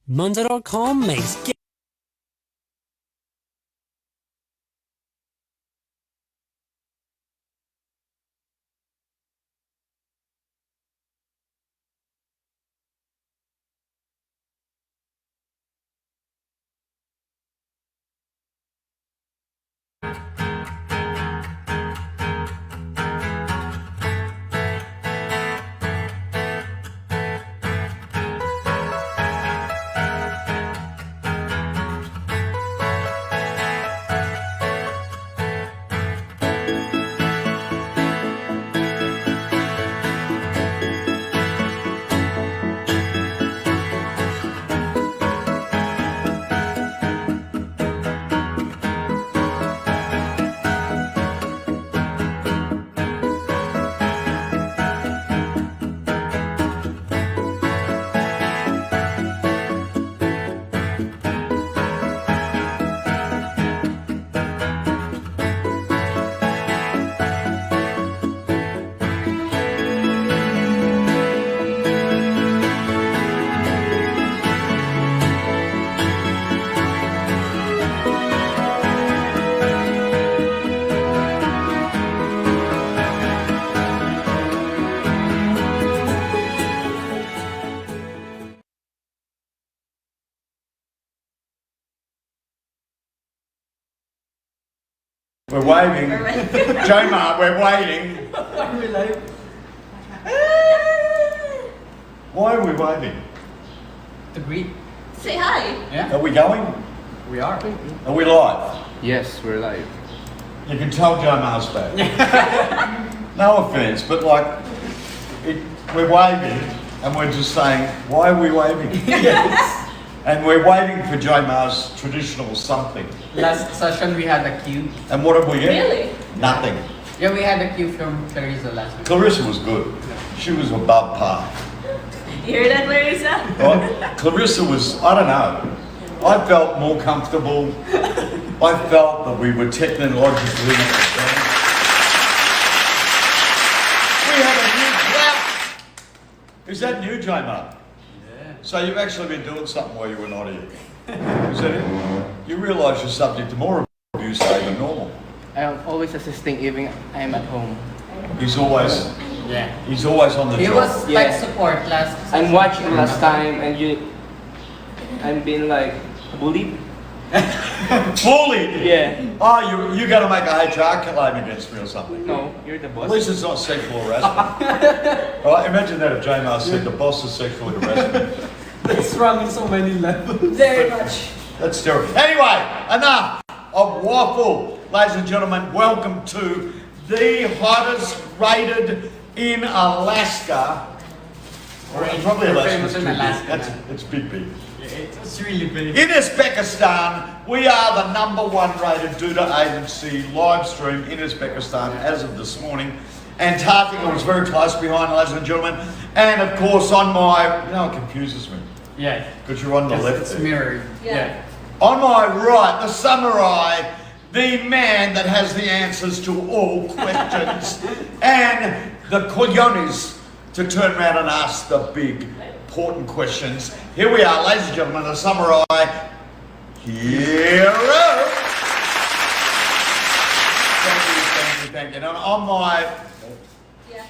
Monza.com makes We're waving. Jomar, we're waiting. Why are we live? Why are we waving? To greet. Say hi. Yeah. Are we going? We are. Are we live? Yes, we're live. You can tell Jomar's back. No offense, but like, we're waving and we're just saying, why are we waving? Yes. And we're waiting for Jomar's traditional something. Last session we had a cue. And what have we get? Really? Nothing. Yeah, we had a cue from Clarissa last week. Clarissa was good. She was above par. You hear that, Larissa? Right? Clarissa was, I don't know, I felt more comfortable. I felt that we were technologically advanced. We have a new clap. Is that new, Jomar? Yeah. So you've actually been doing something while you were not here. Is that it? You realise you're subject to more abuse than normal. I'm always assisting even I'm at home. He's always on the He job. was tech Yeah. support last I'm session. watching last time and I'm being like bullied. Bullied. Yeah. Oh, you're going to make a HR claim against me or something. No, you're the At boss. least it's not sexual harassment. Right, imagine that if Jomar said the boss is sexually harassing me. That's wrong in so many levels. Very much. That's terrible. Anyway, enough of waffle. Ladies and gentlemen, welcome to the hottest rated in Alaska. Probably We're Alaska. famous in Alaska. It's big. It's really big. In Uzbekistan, we are the #1 rated Duda agency Livestream in Uzbekistan as of this morning. Antarctica was very close behind, ladies and gentlemen. And of course, on my, it confuses me Yeah. because you're on the left. It's there. mirrored. Yeah. On my right, the samurai, the man that has the answers to all questions, and the cojones to turn around and ask the big, important questions. Here we are, ladies and gentlemen, the samurai hero. Thank you. And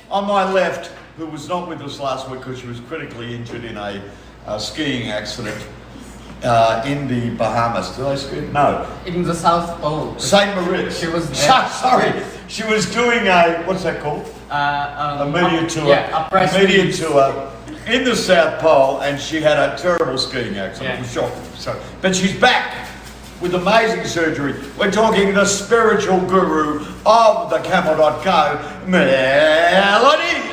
on my left, who was not with us last week because she was critically injured in a skiing accident in the Bahamas. Did I ski? No. In the South Pole. St. Moritz. She was Sorry. She was doing a, what's that called? A media tour. Yeah, a press media release. tour in the South Pole, and she had a terrible skiing accident. Yeah. It was shocking. So, but she's back with amazing surgery. We're talking the spiritual guru of TheCamel.co, Melody.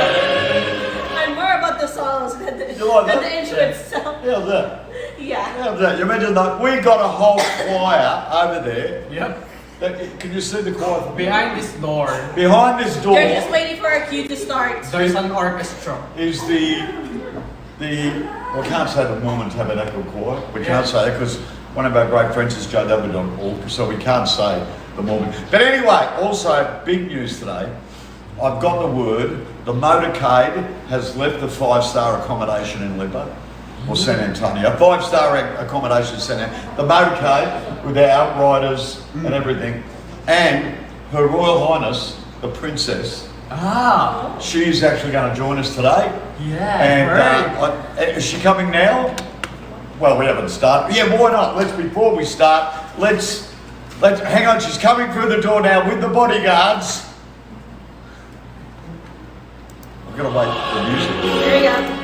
I'm more about the songs than the, You like than that? the intro Yeah. itself. How's that? Yeah. How's that? You imagine that we got a whole choir over there. Yep. Can you see the choir? from Behind this door, Behind this door They're just waiting for our cue to start. there's an orchestra. is the well, I can't say the Mormon Tabernacle Choir. We can't say that because one of our great friends is Joe David on all, so we can't say the Mormon. But anyway, also big news today. I've got the word. The motorcade has left the 5-star accommodation in Lipa, or San Antonio. 5-star accommodation in San Antonio. The motorcade with our outriders and everything. And Her Royal Highness, the Princess, Ah, she's actually going to join us today. yeah, And is she coming now? Well, we haven't started. Yeah, why not? Before we start, let's hang on. She's coming through the door now with the bodyguards. I've got to wait for the music. There you go.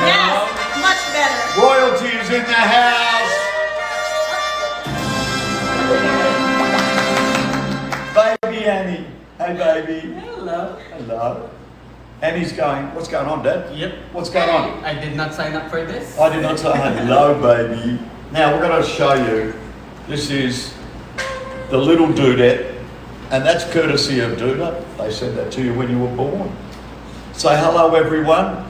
Yes, much better. Royalty is in the house. Baby Annie. Hey, baby. hello. Hello. Annie's going. What's going on, Dad? Yep. What's going on? I did not sign up for this. I did not say hello, baby. Now we're going to show you. This is the little dudette, and that's courtesy of Duda. They sent that to you when you were born. Say hello, everyone.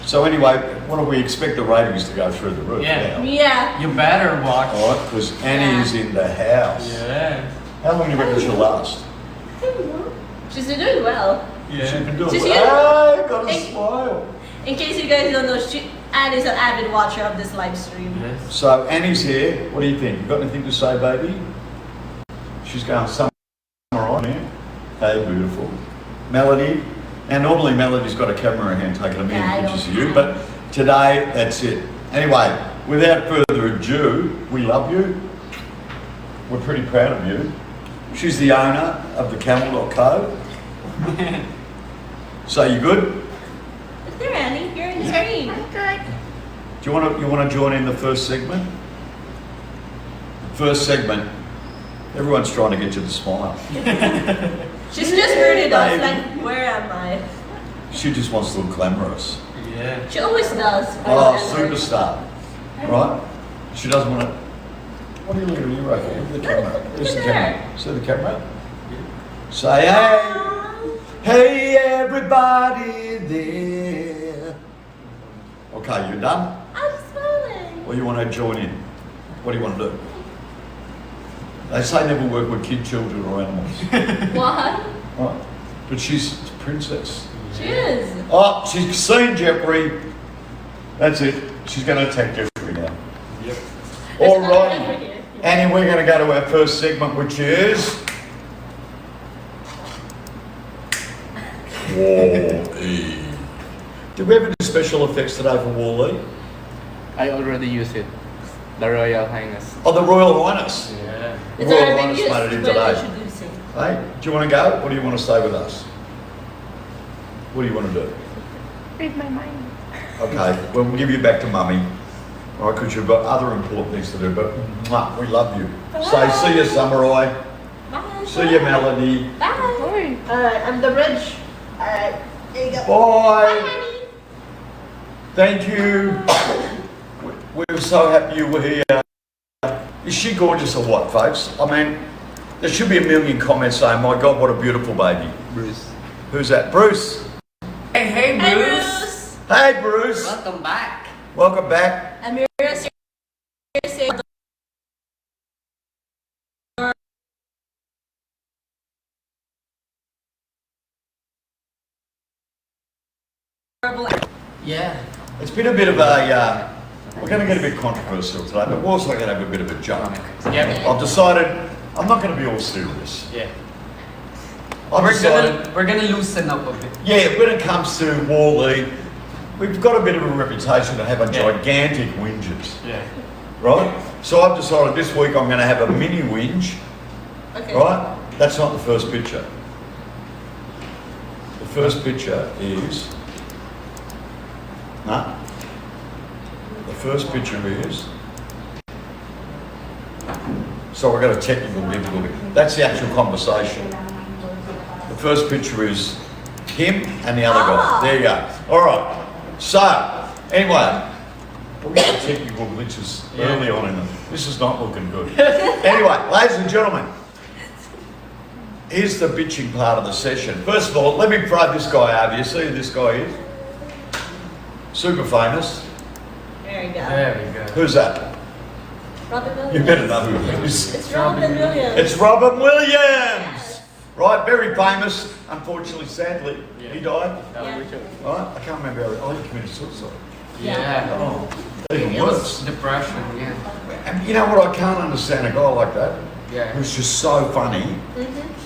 So anyway, what do we expect the ratings to go through the roof Yeah. now? Yeah. You better watch. All right, because Annie is in the house. Yeah. How long do you reckon she'll last? She's doing well. She's Yeah. been doing She's well. Hey, got a Hey. smile. In case you guys don't know, Annie's an avid watcher of this live stream. Yes. So Annie's here. What do you think? You got anything to say, baby? She's going summer on here. Hey, beautiful. Melody. And normally Melody's got a camera in her hand taking a million Yeah, I pictures of don't- you, but today that's it. Anyway, without further ado, we love you. We're pretty proud of you. She's the owner of TheCamel.co. So you good? Look there, Annie. You're in the screen. Do you want to join in the first segment? First segment. Everyone's trying to get you to smile. She's just weirded us, Baby. like, where am I? She just wants to look glamorous. Yeah. She always does. Oh, superstar. Right? She doesn't want to. What are you looking at? You right here. Look at the camera. There's the Look at camera. See the camera? Say hey. Hey, everybody there. Okay, you done? I'm smiling. Or you want to join in? What do you want to do? They say never work with children or animals. What? Right? But she's a princess. She is. Oh, she's seen Jeffrey. That's it. She's going to attack Jeffrey now. Yep. All There's another right. camera here. Annie, we're going to go to our first segment, which is... Walle. Did we ever do special effects today for Walle? I already used it. The Royal Highness. Oh, the Royal Highness. Yeah. It's Royal our Highness biggest made it in way today. introducing. Hey, do you want to go? Or do you want to stay with us? What do you want to do? Read my mind. Okay, well, we'll give you back to Mummy. All right, because you've got other important things to do, but mwah, we love you. Say, see you, Samurai. Bye. See you, Melody. Bye. Oi. Alright, I'm the bridge. Alright, here you go. Bye. Honey. Thank you. We're so happy you were here. Is she gorgeous or what, folks? I mean, there should be a million comments saying, my God, what a beautiful baby. Bruce. Who's that? Bruce. Hey, hey, Hey, Bruce. Bruce. Hey, Bruce. Welcome back. Welcome back. Amira's here saying Yeah. It's been a bit of a, we're going to get a bit controversial today, but we're also going to have a bit of a joke. Yep. I've decided I'm not going to be all serious. Yeah. I've decided, We're gonna loosen up a bit. yeah, when it comes to Walle, we've got a bit of a reputation to have a Yeah. gigantic whinges, Yeah. right? So I've decided this week I'm going to have a mini whinge, Okay. right? That's not the first picture. The first picture is, no. The first picture is, so we've got a technical difficulty. That's the actual conversation. The first picture is him and the other guy. There you go. All right. So, anyway, we got technical glitches early on in them. This is not looking good. Anyway, ladies and gentlemen, here's the bitching part of the session. First of all, let me throw this guy over. You see who this guy is? Super famous. There you go. There we go. Who's that? Robin Williams. You better know who it is. It's Robin Williams. It's Robin Williams! Right, very famous. Unfortunately, sadly, he died. Yeah. Right? I can't remember how he committed suicide. Yeah. Oh, even It was worse. depression, yeah. And you know what? I can't understand a guy like that Yeah. who's just so funny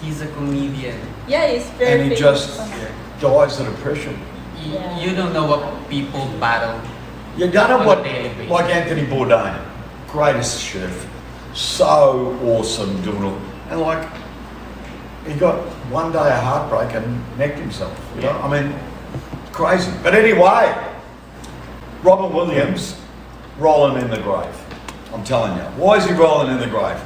He's a comedian. Yeah, he's very and he famous. just Yeah. dies of depression. Yeah. You don't know what people battle. You don't know On what, a daily basis. like Anthony Bourdain, greatest chef, so awesome doing all, and like he got one day of heartbreak and necked himself. You know, I mean, crazy. But anyway, Robin Williams rolling in the grave. I'm telling you, why is he rolling in the grave?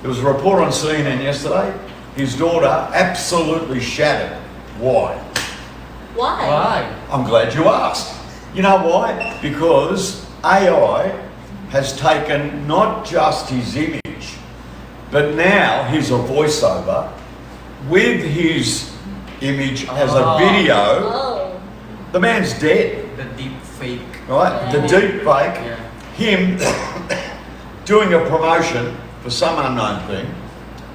There was a report on CNN yesterday. His daughter absolutely shattered. Why? Why? Why? I'm glad you asked. You know why? Because AI has taken not just his image, but now he's a voiceover with his image as a Oh. video. Oh. The man's dead, The deep fake. right? The Yeah. deep fake, Yeah. him doing a promotion for some unknown thing,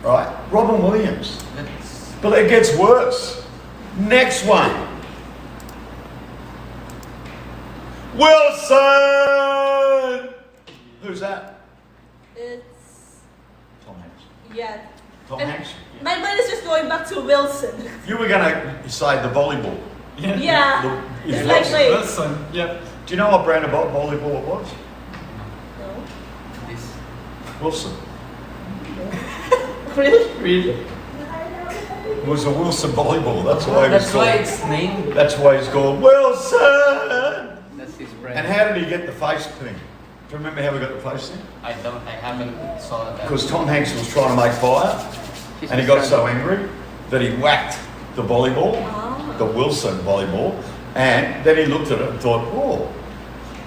right? Robin Williams. That's But it gets worse. Next one. Wilson! Who's that? It's Tom Hanks. yeah. Tom And Hanks? My mind is just going back to Wilson. You were going to say the volleyball. Yeah. The- It's is like Wilson. wait. Wilson. Yep. Do you know what brand of volleyball it was? No. this. Wilson. Really? Really? It was a Wilson volleyball. That's why he was That's why called. it's named. That's why he's called Wilson. That's his brand. And how did he get the face thing? Do you remember how we got the face thing? I haven't saw that. Because Tom Hanks was trying to make fire. And he got so angry that he whacked the volleyball, the Wilson volleyball, and then he looked at it and thought, oh,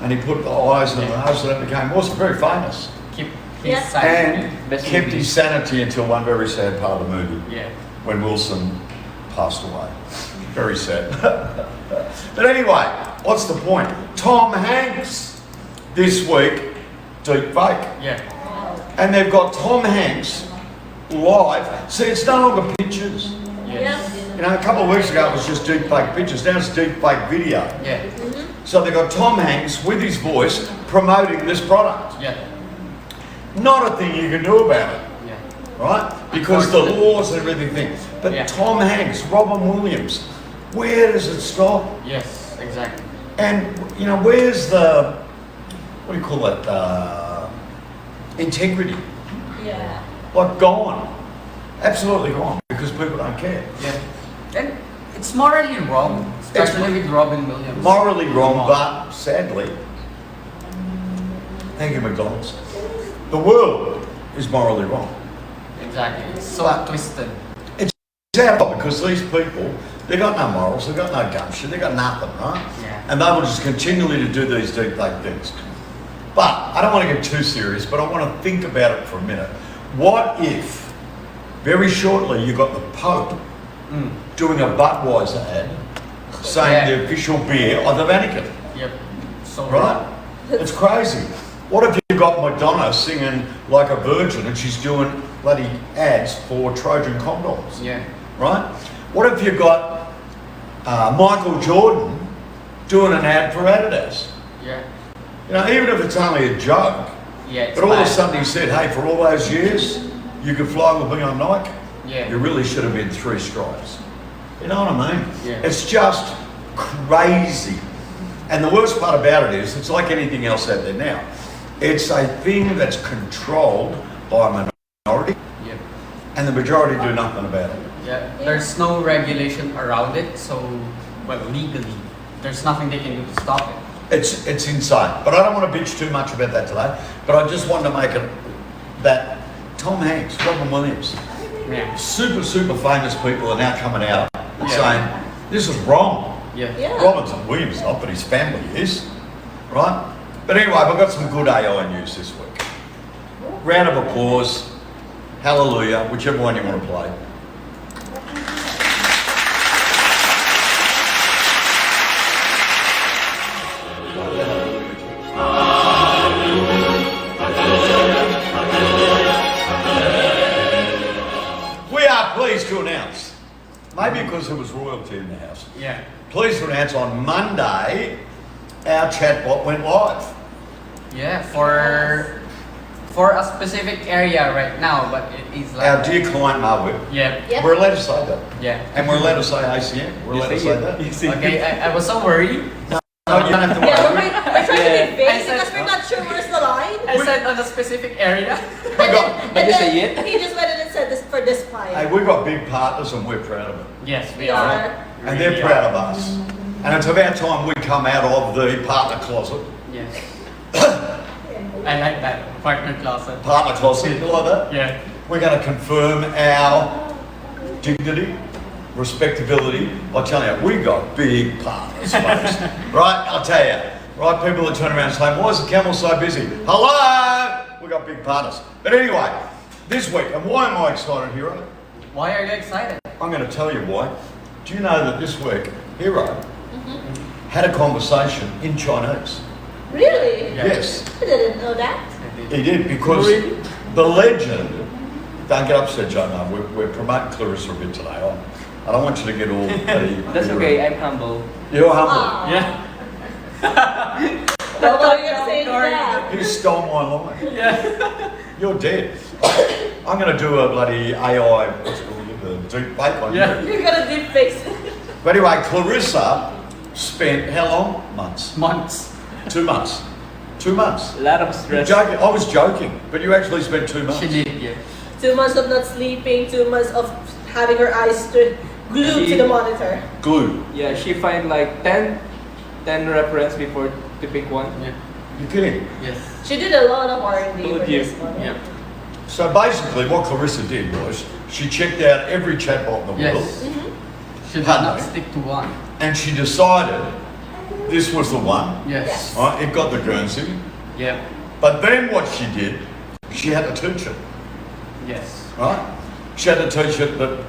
and he put the eyes and the nose and it became Wilson, very famous. Keep Yeah. his sanity. And Best kept movie. his sanity until one very sad part of the movie, Yeah. when Wilson passed away. Very sad. But anyway, what's the point? Tom Hanks this week, deep fake. Yeah. And they've got Tom Hanks live. See, it's no longer pictures. Yes. You know, a couple of weeks ago it was just deep fake pictures. Now it's deep fake video. Yeah. So they've got Tom Hanks with his voice promoting this product. Yeah. Not a thing you can do about it, Yeah. right? Because the laws and everything. But Yeah. Tom Hanks, Robin Williams, where does it stop? Yes. Exactly. And, you know, where's the, what do you call it, integrity? Yeah. Like gone. Absolutely gone. Because people don't care. Yeah. And it's morally wrong, especially with Robin Williams. Morally wrong, but sadly, thank you, McDonald's. The world is morally wrong. Exactly. It's so But- twisted. It's out because these people, they got no morals, they got no gumption, they got nothing, right? Yeah. And they will just continually to do these deep fake things. But I don't want to get too serious, but I want to think about it for a minute. What if very shortly you got the Pope doing a Budweiser ad saying Yeah. the official beer of the Vatican? Yep. So Right? It's crazy. What if you got Madonna singing like a virgin and she's doing bloody ads for Trojan condoms? Yeah. Right? What if you got Michael Jordan doing an ad for Adidas? Yeah. You know, even if it's only a joke, Yeah. It's but all of a bad. sudden he said, hey, for all those years, you could fly with me on Nike. Yeah. You really should have been 3 stripes. You know what I mean? Yeah. It's just crazy. And the worst part about it is, it's like anything else out there now. It's a thing that's controlled by a minority, Yep. and the majority do nothing about it. Yeah. There's no regulation around it, so well legally, there's nothing they can do to stop it. It's insane. But I don't want to bitch too much about that today. But I just wanted to make it that Tom Hanks, Robin Williams, Yeah. super famous people are now coming out and Yeah. saying this is wrong. Yeah. Yeah. Robinson Williams not, but his family is, right? But anyway, we've got some good AI news this week. Round of applause, hallelujah, whichever one you want to play. Maybe because there was royalty in the house. Yeah. Pleased to announce on Monday, our chatbot went live. Yeah, for a specific area right now, but it is like Our dear client Marwood. Yeah. Yep. We're allowed to say that. Yeah. And we're allowed to say ACM. We're allowed to say that. You see Okay, I was so worried. No, you don't have to Yeah, worry. we're trying to Yeah. be vague I said- because we're not sure where's the line. I said on a specific area. We got, But you say it? He just went in and said this for this client. hey, we've got big partners and we're proud of it. Yes, we are. And they're Really proud are. of us. And it's about time we come out of the partner closet. Yes. I like that partner closet. Partner closet, you like that? Yeah. We're going to confirm our dignity, respectability. I tell you, we got big partners, folks. Right? I'll tell you. Right? People that turn around and say, why is the camel so busy? Hello! We got big partners. But anyway, this week, and why am I excited, Hero? Why are you excited? I'm going to tell you why. Do you know that this week, Hero had a conversation in Chinese? Really? Yeah. Yes, I didn't know that. he did, because the legend, don't get upset, Joe, no, we're promoting Clarissa a bit today. I don't want you to get all... That's okay, I'm humble. You're humble. Aw. Yeah. Well, what are you going to say to that? You stole my line. Yeah. You're dead. I'm going to do a bloody AI, what's it called, deep fake on Yeah. you. You're going to deep face. But anyway, Clarissa spent how long? Months. Months. 2 months. 2 months. A lot of You're stress. joking. I was joking, but you actually spent 2 months. She did, yeah. 2 months of not sleeping, 2 months of having her eyes glued to the monitor. Glue. Yeah, she find like 10 reference before to pick one. Yeah. You kidding? Yes. She did a lot of R&D Oh, for dear. this one. Yeah. So basically, what Clarissa did was she checked out every chatbot in the world, Yes. She did Pardon not me? stick to one. and she decided this was the one. Yes. Yes. Right? It got the Guernsey, Yeah. but then what she did, she had to teach it. Yes. Right? She had to teach it that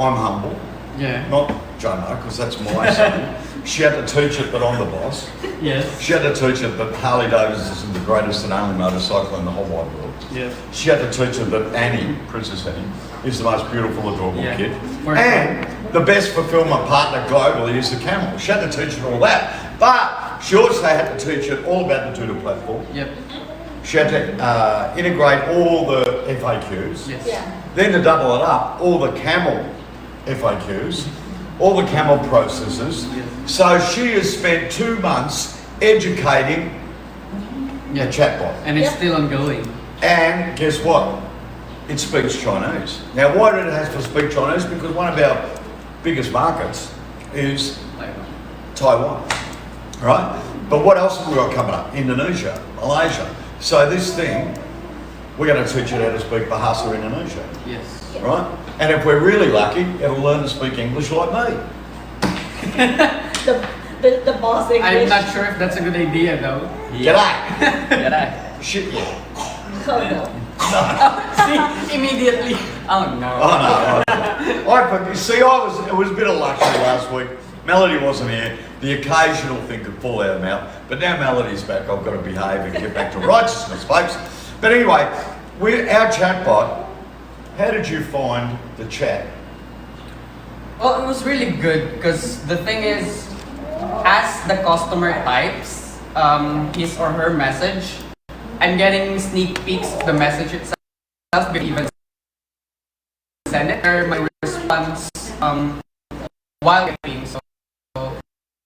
I'm humble, Yeah. not Jono, because that's my son. She had to teach it that I'm the boss. Yes. She had to teach it that Harley Davidson is the greatest and only motorcycle in the whole wide world. Yes. She had to teach her that Annie, Princess Annie, is the most beautiful, adorable Yeah. kid. For And the best fulfillment partner globally is TheCamel. She had to teach her all that. But she also had to teach it all about the Doodle platform. Yep. She had to integrate all the FAQs. Yes. Yeah. Then to double it up, all the Camel FAQs, all the Camel processes. Yes. So she has spent 2 months educating Yeah. a chatbot. And it's Yep. still ongoing. And guess what? It speaks Chinese. Now, why did it have to speak Chinese? Because one of our biggest markets is Taiwan, right? But what else have we got coming up? Indonesia, Malaysia. So this thing, we're going to teach it how to speak Bahasa Indonesia, Yes. right? And if we're really lucky, it'll learn to speak English like me. The boss English. I'm not sure if that's a good idea though. G'day. Yeah. Shit, yeah. Oh, no. See, immediately. Oh no. Oh no! It was a bit of luxury last week. Melody wasn't here. The occasional thing could fall out of the mouth, but now Melody's back. I've got to behave and get back to righteousness, folks. But anyway, our chatbot. How did you find the chat? Well, it was really good because the thing is, as the customer types his or her message, I'm getting sneak peeks of the message itself, before even send it, or my response while typing. So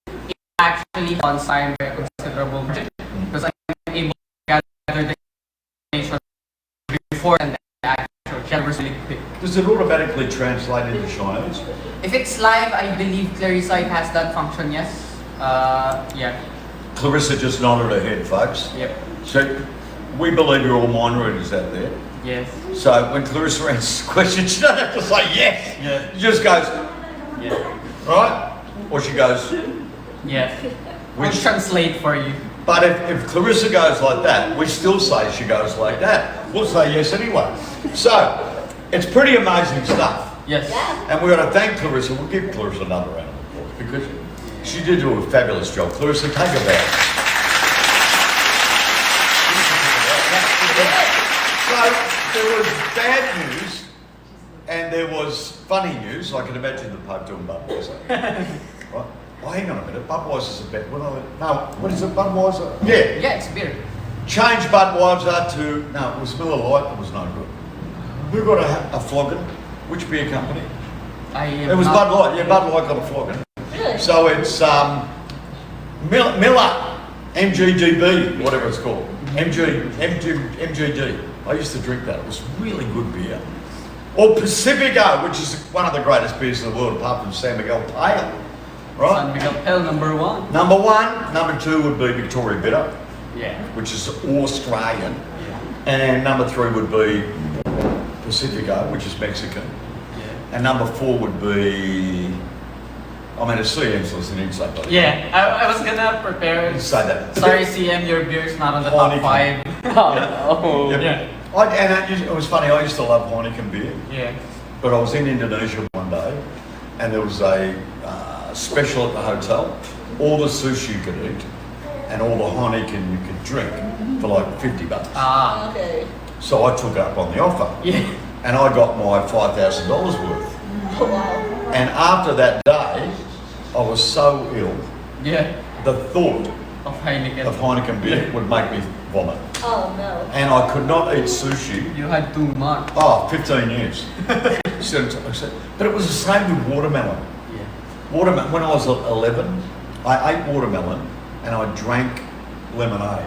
it actually on time by a considerable margin because I'm able to gather the information before and the actual chat was really quick. Does it automatically translate into Chinese? If it's live, I believe Clarissa has that function, yes. Yeah. Clarissa just nodded her head, folks. Yep. So we believe you're all mind readers out there. Yes. So when Clarissa answers questions, you don't have to say yes. Yeah. She just goes, Yeah. right? Or she goes, Yes. We'll Which- translate for you. but if Clarissa goes like that, we still say she goes like that. We'll say yes anyway. So it's pretty amazing stuff. Yes. Yeah. And we've got to thank Clarissa. We'll give Clarissa another round of applause because she did do a fabulous job. Clarissa, take her back. So there was bad news And there was funny news. I can imagine the Pope doing Budweiser. Right? Oh, hang on a minute. Budweiser's a bit. No, what is it? Budweiser? Yeah. Yeah, it's beer. Change Budweiser to, no, it was Miller Lite. That was no good. Who got a flogging? Which beer company? It was Bud Light. Yeah, Bud Light got a flogging. Really? So it's Miller MGDB, whatever it's called. MGD. I used to drink that. It was really good beer. Or Pacifico, which is one of the greatest beers in the world, apart from San Miguel Pale. Right? San Miguel Pale, number one. Number one. Number two would be Victoria Bitter, Yeah. which is Australian. And number three would be Pacifico, which is Mexican. Yeah. And number four would be, I mean, it's CM's listening, so I Yeah, I was gonna prepare. say that. Sorry, CM, your beer is not on the top Heineken. 5. Oh. Yeah. It was funny, I used to love Heineken beer, Yeah. but I was in Indonesia one day and there was a special at the hotel, all the sushi you could eat and all the Heineken you could drink for like $50. Ah. Okay. So I took up on the offer Yeah. and I got my $5,000 worth. Oh, wow. And after that day, I was so ill, Yeah. the thought Of Heineken. of Heineken beer would make me vomit. Oh, no. And I could not eat sushi. You had too much. Oh, 15 years. But it was the same with watermelon. Yeah. Watermelon. When I was 11, I ate watermelon and I drank lemonade.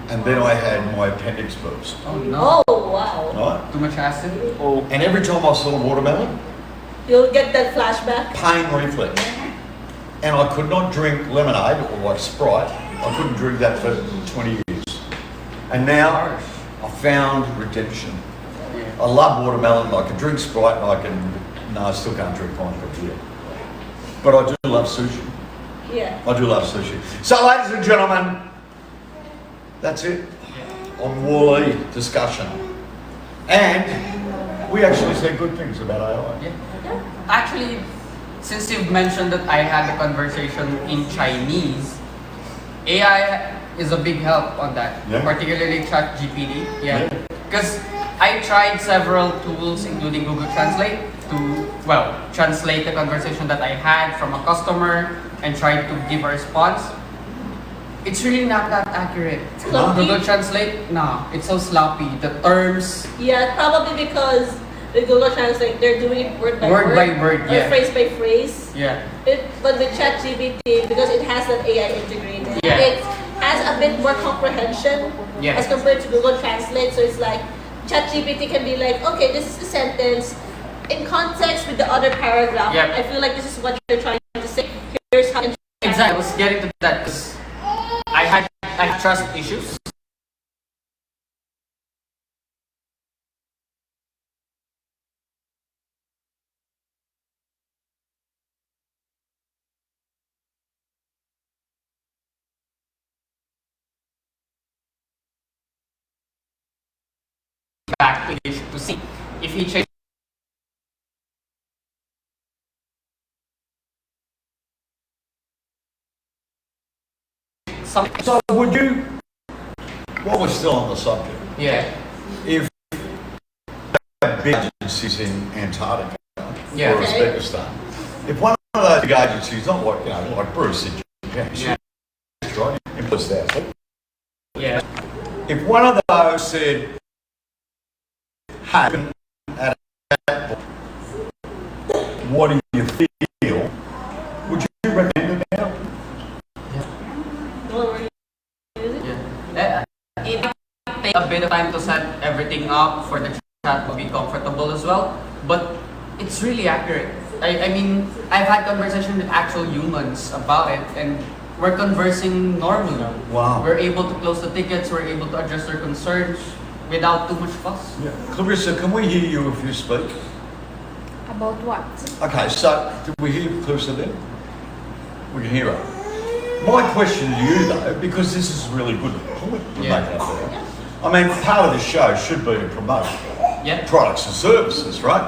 And then I had my appendix burst. Oh no. Oh, wow. Right? Too much acid? Oh. And every time I saw watermelon, You'll get that flashback. pain reflex. And I could not drink lemonade or like Sprite. I couldn't drink that for 20 years. And now Harsh. I found redemption. Yeah. I love watermelon. I can drink Sprite and I can... No, I still can't drink Heineken beer. But I do love sushi. Yeah. I do love sushi. So, ladies and gentlemen, that's it on Walle discussion. And we actually said good things about AI. Yeah. Actually, since you've mentioned that I had a conversation in Chinese, AI is a big help on that, Yeah. particularly ChatGPT. Yeah. Yeah, because I tried several tools, including Google Translate, to translate the conversation that I had from a customer and try to give a response. It's really not that accurate. Sloppy? Google Translate, no, it's so sloppy. The terms, Yeah, probably because with Google Translate, they're doing it word by Word word. by word, Or yeah. phrase by phrase. yeah, But with ChatGPT, because it has an AI integrated, Yeah. it has a bit more comprehension Yeah. as compared to Google Translate. So it's like ChatGPT can be like, okay, this is the sentence in context with the other paragraph. Yep. I feel like this is what you're trying to say. Here's how. exactly. I was getting to that because I had trust issues. Back to the issue to see if he changed something. So, would you, while we're still on the subject, Yeah, if big agencies in Antarctica Yeah. or Okay. Uzbekistan, if one of those big agencies, not like, like Bruce in Japan, Yeah. right, in Plus Thousand, yeah, if one of those said, hey, at what do you feel, would you recommend it now? What were you using? yeah. It might take a bit of time to set everything up for the chat to be comfortable as well, but it's really accurate. I mean, I've had conversation with actual humans about it, and we're conversing normally. Wow. We're able to close the tickets. We're able to address their concerns without too much fuss. Yeah. Clarissa, can we hear you if you speak? About what? Okay, so did we hear Clarissa then? We can hear her. My question to you though, because this is a really good point to Yeah. make out there. I mean, part of the show should be to promote Yeah. products and services, right?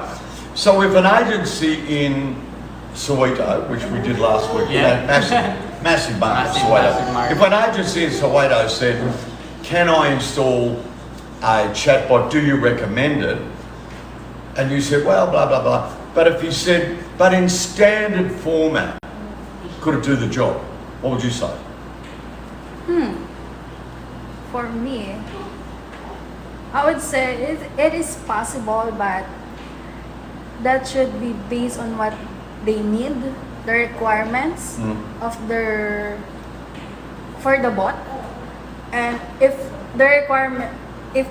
So if an agency in Soweto, which we did last week, Yeah. massive market, Massive, Soweto. massive market. If an agency in Soweto said, can I install a chatbot, do you recommend it? and you said, well, blah, blah, blah. But if you said, but in standard format, could it do the job? What would you say? For me, I would say it is possible, but that should be based on what they need, the requirements of for the bot, and if the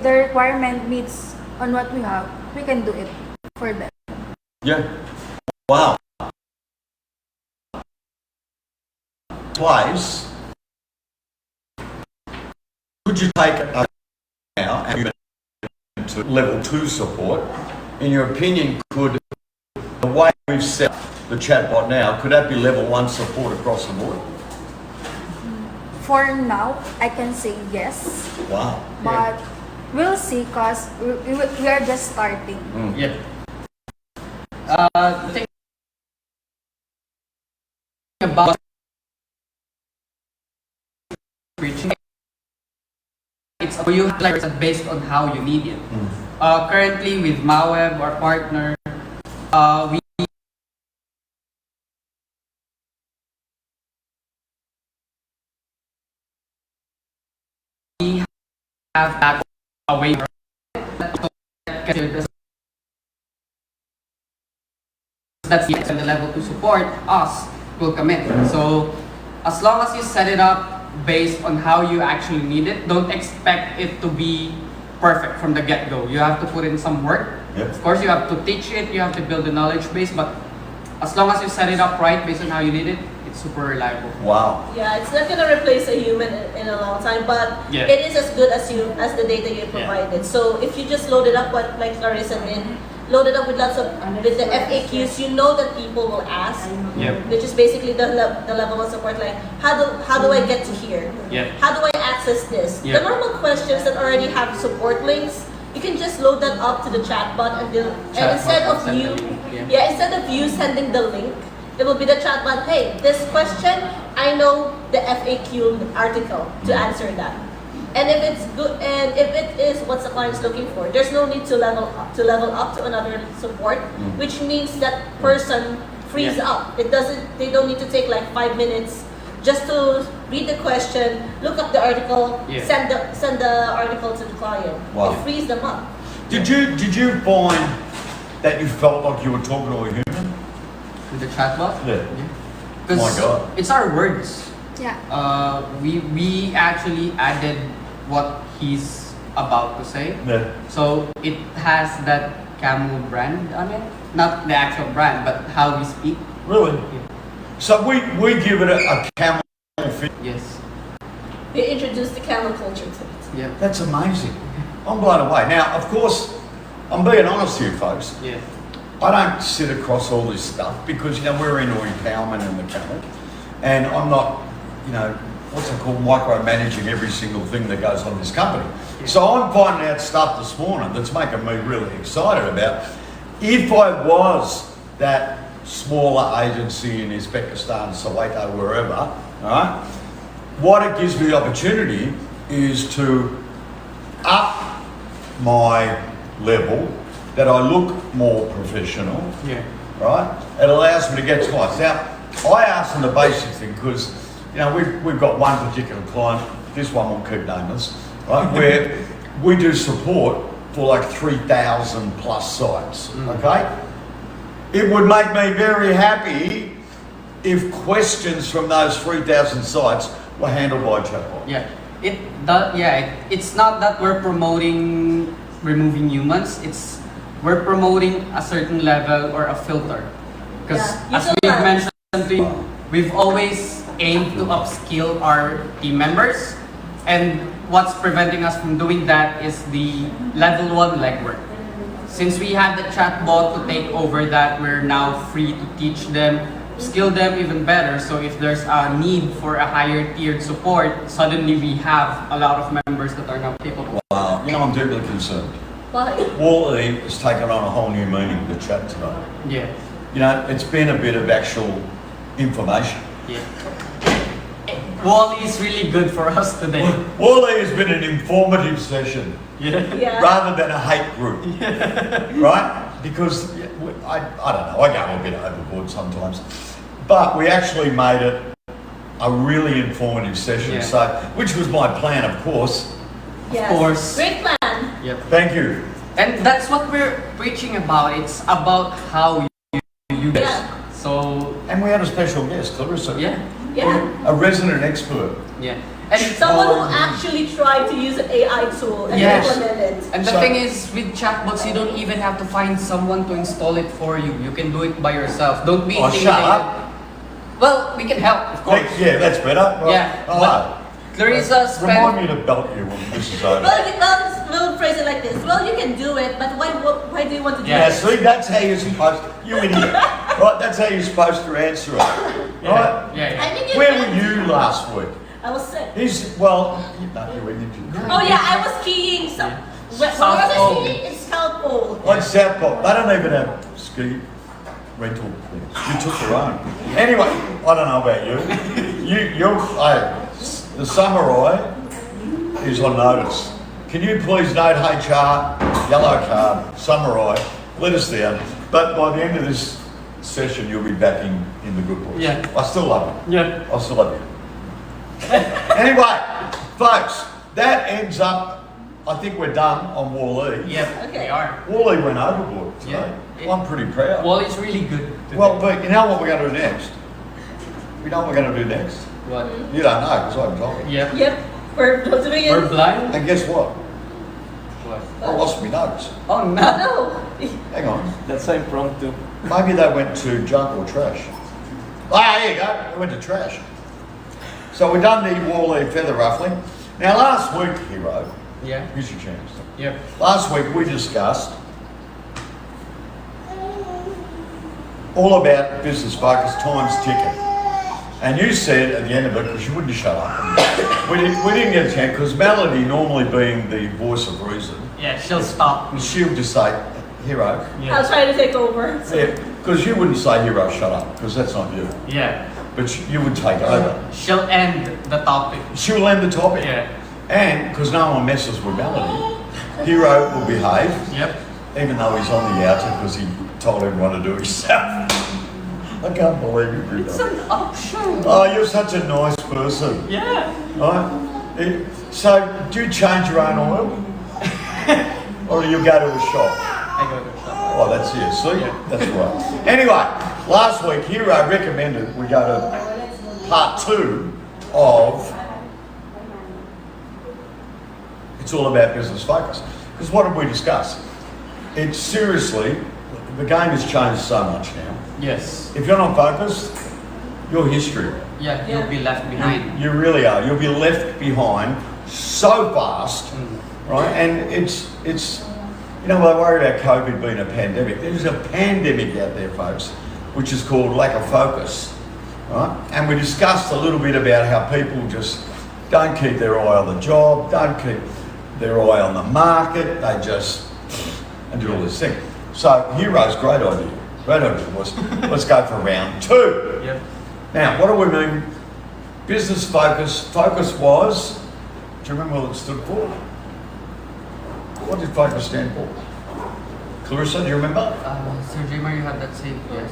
requirement meets on what we have, we can do it for them. Yeah. Wow. Place. Could you take it up now and move it to level 2 support? In your opinion, could the way we've set up the chatbot now, could that be level 1 support across the board? For now, I can say yes, Wow. but we'll see because we are just starting. Yeah. The thing about preaching, it's you like based on how you need it. Currently with Maweb, our partner, we have that away that's the level to support us will commit. So as long as you set it up based on how you actually need it, don't expect it to be perfect from the get-go. You have to put in some work. Yep. Of course, you have to teach it, you have to build the knowledge base, but as long as you set it up right based on how you need it, it's super reliable. Wow. Yeah, it's not gonna replace a human in a long time, but Yeah. it is as good as the data you provided. So if you just load it up, what like Clarissa did, load it up with lots of with the FAQs, you know that people will ask, Yep. which is basically the level of support. Like how do I get to here? Yeah. How do I access this? Yeah. The normal questions that already have support links, you can just load that up to the chatbot and instead of send you, the link, instead of you sending the link, it will be the chatbot. Hey, this question, I know the FAQ article to answer that. And if it's good, and if it is what the client's looking for, there's no need to level up to another support, which means that person frees Yeah. up. They don't need to take like 5 minutes just to read the question, look up the article, Yeah. send the article to the client. Wow. It frees them up. Did you find that you felt like you were talking to a human? With the chatbot? Yeah. Because My God. it's our words. Yeah. We actually added what he's about to say. Yeah. So it has that Camel brand on it. Not the actual brand, but how we speak. Really? So we give it a camel fit. Yes. We introduced the camel culture to it. Yeah. That's amazing. I'm blown away. Now, of course, I'm being honest here, folks. Yeah. I don't sit across all this stuff because, we're into empowerment in the camel. And I'm not, what's it called, micromanaging every single thing that goes on in this company. So I'm finding out stuff this morning that's making me really excited about. If I was that smaller agency in Uzbekistan, Soweto, wherever, all right, what it gives me the opportunity is to up my level, that I look more professional, Yeah. right? It allows me to get twice. Now, I asked them the basic thing because, we've got one particular client, this one will keep nameless, right, where we do support for like 3,000 plus sites, okay? It would make me very happy if questions from those 3,000 sites were handled by a chatbot. Yeah. It's not that we're promoting removing humans. We're promoting a certain level or a filter. Because Yeah. as we've mentioned to you, we've always aimed to upskill our team members. And what's preventing us from doing that is the level 1 legwork. Since we have the chatbot to take over that, we're now free to teach them, skill them even better. So if there's a need for a higher tiered support, suddenly we have a lot of members that are now capable. Wow, I'm deeply concerned. Why? Walle has taken on a whole new meaning, the chat today. Yeah. It's been a bit of actual information. Yeah. Walle is really good for us today. Walle has been an informative session Yeah. Yeah. rather than a hate group, right? because I don't know, I go a bit overboard sometimes. But we actually made it a really informative session, Yeah. so which was my plan, of course. Yes. course. Great plan. Yep. Thank you. And that's what we're preaching about. It's about how you do Yeah. So, And we had a special guest, Clarissa. yeah. Yeah. A resident expert. Yeah. And Someone who actually tried to use an AI tool and Yes. implement it. And the So- thing is, with chatbots, you don't even have to find someone to install it for you. You can do it by yourself. Don't be Oh, shut intimidated. up. Well, we can help, of course. Yeah, that's better. Right. Yeah, Oh, but Clarissa remind spent. me to belt you when this is over. We'll phrase it like this. Well, you can do it, but why do you want to do Yeah, it? see, that's how you're supposed you idiot. Right, that's how you're supposed to answer it. Right? Yeah. I think you Where can. were you last week? I was sick. Well, you were injured. Oh yeah, I was skiing. Where was South I Pole. skiing? In South Pole. On South Pole, they don't even have ski rental things. You took your own. Anyway, I don't know about you. The samurai is on notice. Can you please note HR, yellow card, samurai, let us down. But by the end of this session, you'll be back in the good books. Yeah. I still love you. Yeah. I still love you. Anyway, folks, that ends up, I think we're done on Walle. Yep. Okay. We are. Walle went overboard today. Yeah. I'm pretty proud. Well, it's really good. today. Well, but you know what we're going to do next? We know what we're going to do next? What? You don't know because I haven't told you. Yep. Yep. We're doing it. We're blind. And guess what? What? I lost my notes. Oh no. No. Hang on. That's impromptu. Maybe they went to junk or trash. Ah, here you go. They went to trash. So we've done the Walle feather ruffling. Now last week, Hero, Yeah. here's your chance. Yep. Last week we discussed all about business focus, time's ticking. And you said at the end of it, because you wouldn't shut up, we didn't get a chance, because Melody, normally being the voice of reason, Yeah. She'll stop me. she'll just say, Hero. Yeah. I'll try to take over. Because you wouldn't say, Hero, shut up, because that's not you. Yeah. But you would take over. She'll end the topic. She'll end the topic. Yeah. And because no one messes with Melody, Hero will behave, Yep. even though he's on the outer because he told everyone to do it himself. I can't believe you did It's that. an option. Oh, you're such a nice person. Yeah. Right? So, do you change your own oil? Or do you go to a shop? I go to the shop. Oh, that's it. See? That's right. Anyway, last week, Hero recommended we go to part 2 of It's All About Business Focus. Because what did we discuss? It's seriously, the game has changed so much now. Yes. If you're not focused, you're history. Yeah. Yeah. You'll be left behind. You really are. You'll be left behind so fast, right? And it's you know, I worry about COVID being a pandemic. There's a pandemic out there, folks, which is called lack of focus, right? And we discussed a little bit about how people just don't keep their eye on the job, don't keep their eye on the market. They just and do all this thing. So Hero's great idea. Great idea was let's go for round 2. Yep. Now, what do we mean? Business focus. Focus was, do you remember what it stood for? What did focus stand for? Clarissa, do you remember? Sir Jamer, you have that saved? Yes.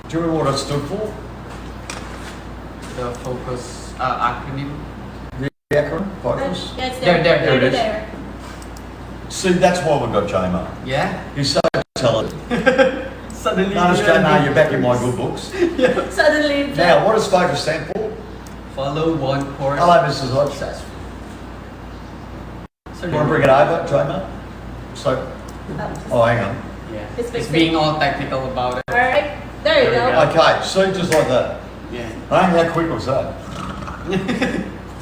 Do you remember what it stood for? The focus acronym. The acronym, focus? Yeah, it's There it is. There. See, that's why we've got J-Mo. Yeah. He's so talented. Suddenly. Notice, J-Mo, you're back in my good books. Suddenly. Now, what does focus stand for? Follow one course. Hello, Mrs. Hodge. Sir Want to bring it over, J-Mo? So, oh, hang on. Yeah. It's It's fixing. being all technical about it. All right. There you There we go. go. Okay, see, just like that. Yeah. Hey, how quick was that?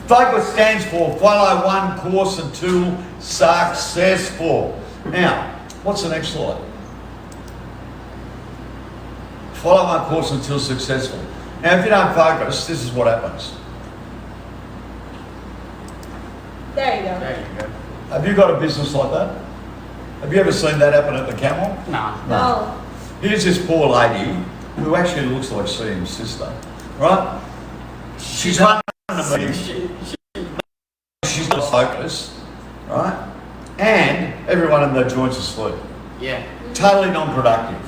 Focus stands for follow one course until successful. Now, what's the next slide? Follow one course until successful. Now, if you don't focus, this is what happens. There you go. There you go. Have you got a business like that? Have you ever seen that happen at TheCamel? Nah. No. Here's this poor lady who actually looks like Sam's sister, right? She's running a meeting. She's not focused, right? And everyone in the joint's asleep. Yeah. Totally non-productive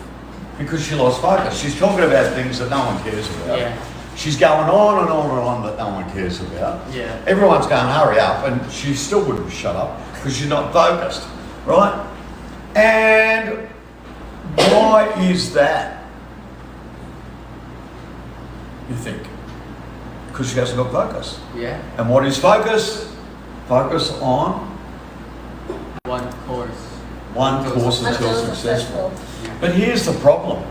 because she lost focus. She's talking about things that no one cares about. Yeah. She's going on and on and on that no one cares about. Yeah. Everyone's going, hurry up, and she still wouldn't shut up because she's not focused, right? And why is that? You think? Because she hasn't got focus. Yeah. And what is focus? Focus on One course. one course until Until successful. successful. But here's the problem.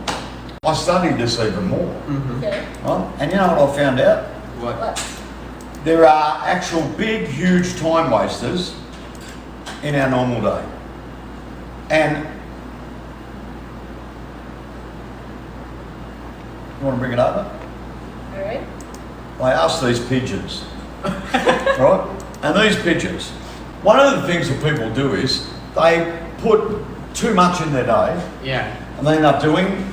I studied this even more, Mm-hmm. Okay. right? And you know what I found out? What? What? There are actual big, huge time wasters in our normal day. And you want to bring it over? All right. I asked these pigeons, right? And these pigeons, one of the things that people do is they put too much in their day Yeah. and they end up doing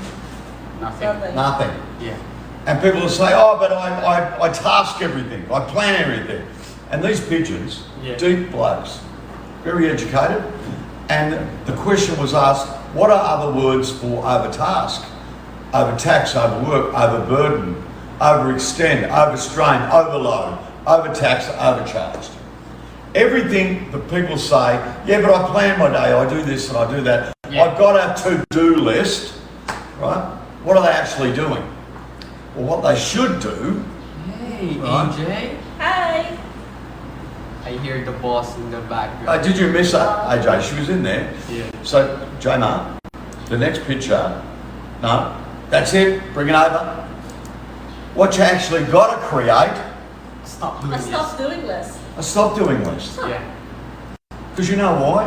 Nothing. Nothing. nothing. Yeah. And people will say, oh, but I task everything, I plan everything. And these pigeons, Yeah. deep blokes, very educated. And the question was asked, what are other words for overtask? Overtax, overwork, overburden, overextend, overstrain, overload, overtax, overcharged. Everything that people say, yeah, but I plan my day, I do this and I do that. Yeah. I've got a to-do list, right? What are they actually doing? Well, what they should do, Hey, Right. AJ. Hi. I hear the boss in the background. did you miss her? AJ, she was in there. Yeah. So, J-Mar, the next picture, no, that's it, bring it over. What you actually got to create, Stop doing I this. stopped doing this. a stop doing list. Yeah. Because you know why?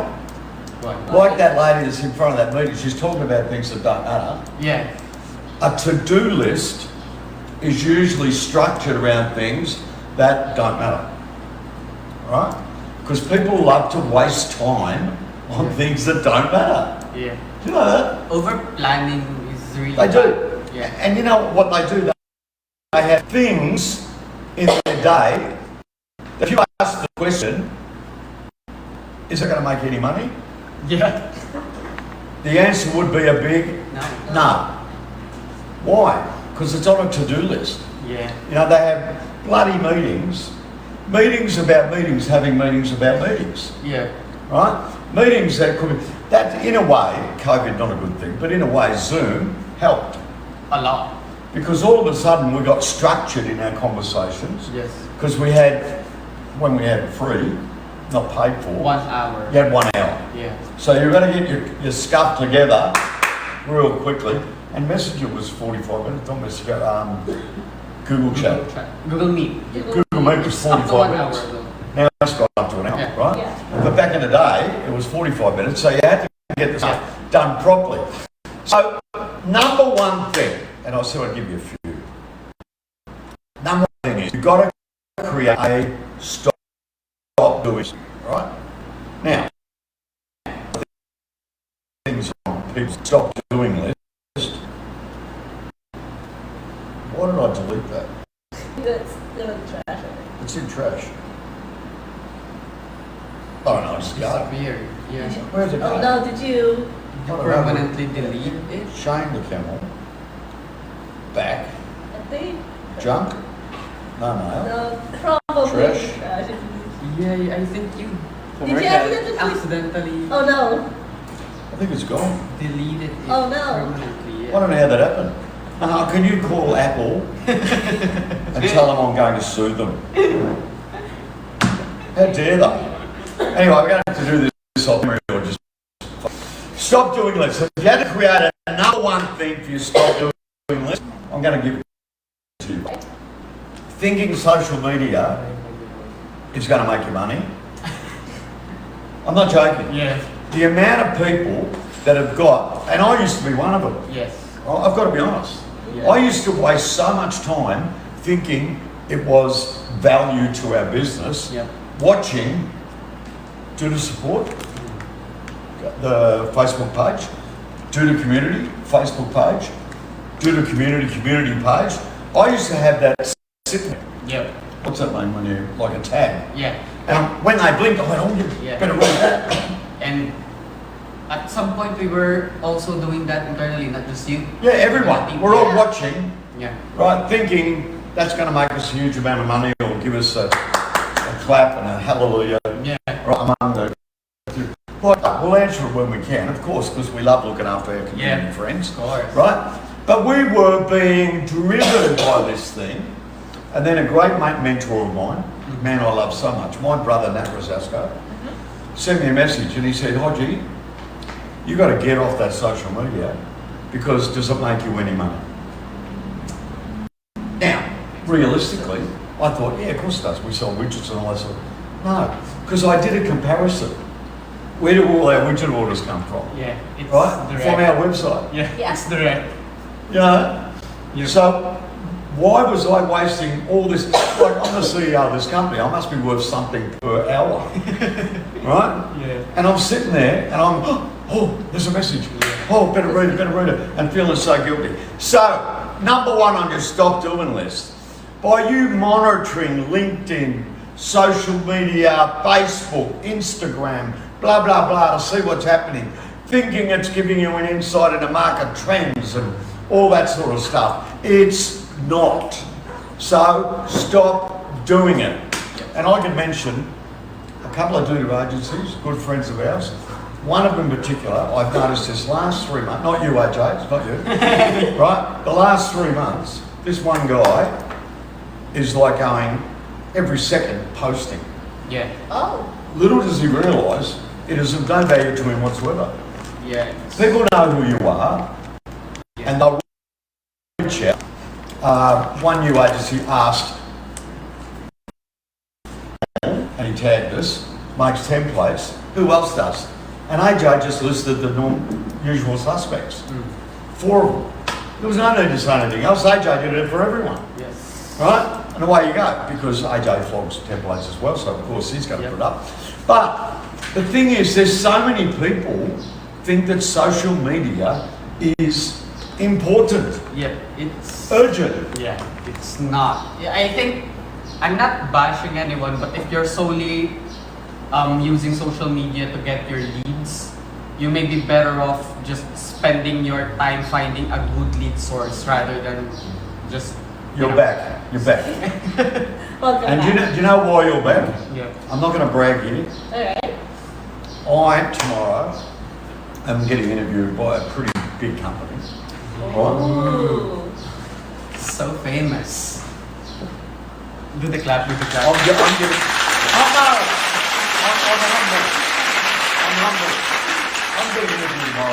What? Like that lady that's in front of that meeting, she's talking about things that don't matter. Yeah. A to-do list is usually structured around things that don't matter, right? Because people love to waste time on Yeah. things that don't matter. Yeah. Do you know that? Over planning is really They bad. do. Yeah. And you know what they do? They have things in their day. If you ask the question, is it going to make any money? Yeah. The answer would be a big No. no. Why? Because it's on a to-do list. Yeah. You know, they have bloody meetings, meetings about meetings, having meetings about meetings, Yeah. right? Meetings that could be, that in a way, COVID not a good thing, but in a way Zoom helped. A lot. Because all of a sudden we got structured in our conversations, Yes. because we had, when we had free, not paid for, 1 hour. you had 1 hour. Yeah. So you're going to get your stuff together real quickly, and Messenger was 45 minutes, not Messenger, Google Chat. Google Meet. Google Meet was Up to 45 1 minutes. hour though. Now it's gone up to an hour, Yeah. right? Yeah. But back in the day, it was 45 minutes, so you had to get the stuff done properly. So, number one thing, and I said I'd give you a few. Number one thing is, you've got to create a stop doing, right? Now, things on people's stop doing list. Why did I delete that? That's still in the trash. I think. It's in trash. Oh no, it's gone. Weird. Yeah. Where's it Oh going? no, did you? I don't know. Permanently delete it. Shane TheCamel. Back. I think. Junk. No, no. No, probably Trash. trash. Yeah, I think you Did you accidentally? accidentally Oh no. I think it's gone. deleted it Oh, no. permanently. I Yeah. don't know how that happened. Can you call Apple and tell them I'm going to sue them? How dare they? Anyway, we're going to have to do this off memory or just stop doing lists. If you had to create another one thing for your stop doing list, I'm going to give it to you. Thinking social media is going to make you money. I'm not joking. Yeah. The amount of people that have got, and I used to be one of them. Yes. I've got to be honest. Yeah. I used to waste so much time thinking it was value to our business, Yep. watching Do to Support, the Facebook page, Do to Community, Facebook page, Do to Community page. I used to have that sitting there. Yep. What's that name when you, like a tab? Yeah. And when they blinked, I went, oh, you Yeah. better read that. And At some point, we were also doing that internally, not just you. Yeah, everyone. We're all watching, Yeah. right, thinking that's going to make us a huge amount of money or give us a clap and a hallelujah. Yeah. Right among the. But we'll answer it when we can, of course, because we love looking after our community friends. Of course. Right? But we were being driven by this thing. And then a great mentor of mine, man I love so much, my brother Nat Rosasco, sent me a message and he said, Hodgie, you got to get off that social media because does it make you any money? Now, realistically, I thought, yeah, of course it does. We sell widgets and all that sort of. No, because I did a comparison. Where do all our widget orders come from? Yeah. It's Right? direct. From our website. Yeah. Yeah. It's direct. You know? Yeah. So, why was I wasting all this? Like, I'm the CEO of this company. I must be worth something per hour. Right? Yeah. And I'm sitting there and I'm, oh, there's a message. Oh, better read it, and feeling so guilty. So, number one on your stop doing list. By you monitoring LinkedIn, social media, Facebook, Instagram, blah, blah, blah, to see what's happening, thinking it's giving you an insight into market trends and all that sort of stuff. It's not. So, stop doing it. And I can mention a couple of doo-doo agencies, good friends of ours. One of them in particular, I've noticed this last 3 months, not you AJ, it's not you, right? The last 3 months, this one guy is like going every second posting. Yeah. Oh. Little does he realise it is of no value to him whatsoever. Yeah. People know who you are and they'll reach out. One new agency asked, and he tagged us, makes templates, who else does? And AJ just listed the usual suspects. 4 of them. There was no need to say anything else. AJ did it for everyone. Yes. Right? And away you go, because AJ flogs templates as well, so of course he's going to put it up. But the thing is, there's so many people think that social media is important, Yeah. It's urgent. Yeah. It's not. Yeah, I think I'm not bashing anyone, but if you're solely using social media to get your leads, you may be better off just spending your time finding a good lead source rather than just. You're back. You're back. Welcome And back. do you know why you're back? Yeah. I'm not going to brag here. Alright. I, tomorrow, am getting interviewed by a pretty big company. Right? Ooh. So famous. Do the clap. Do the clap. I'm getting. Oh no! I'm humble. I'm getting interviewed by.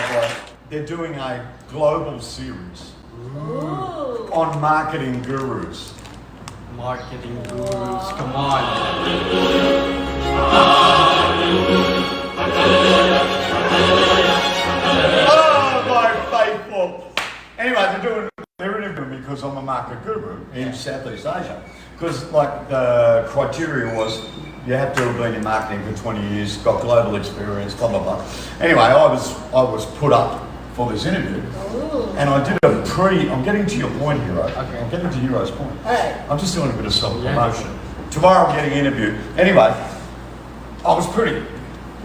They're doing a global series Ooh. on marketing gurus. Marketing gurus. Come on. Oh, my faithful. Anyway, they're interviewing me because I'm a market guru in Southeast Asia. Because like the criteria was you have to have been in marketing for 20 years, got global experience, blah, blah, blah. Anyway, I was put up for this interview. Ooh. And I did a I'm getting to your point, Hero. Okay. I'm getting to Hero's point. Alright. I'm just doing a bit of self-promotion. Tomorrow I'm getting interviewed. Anyway, I was pretty,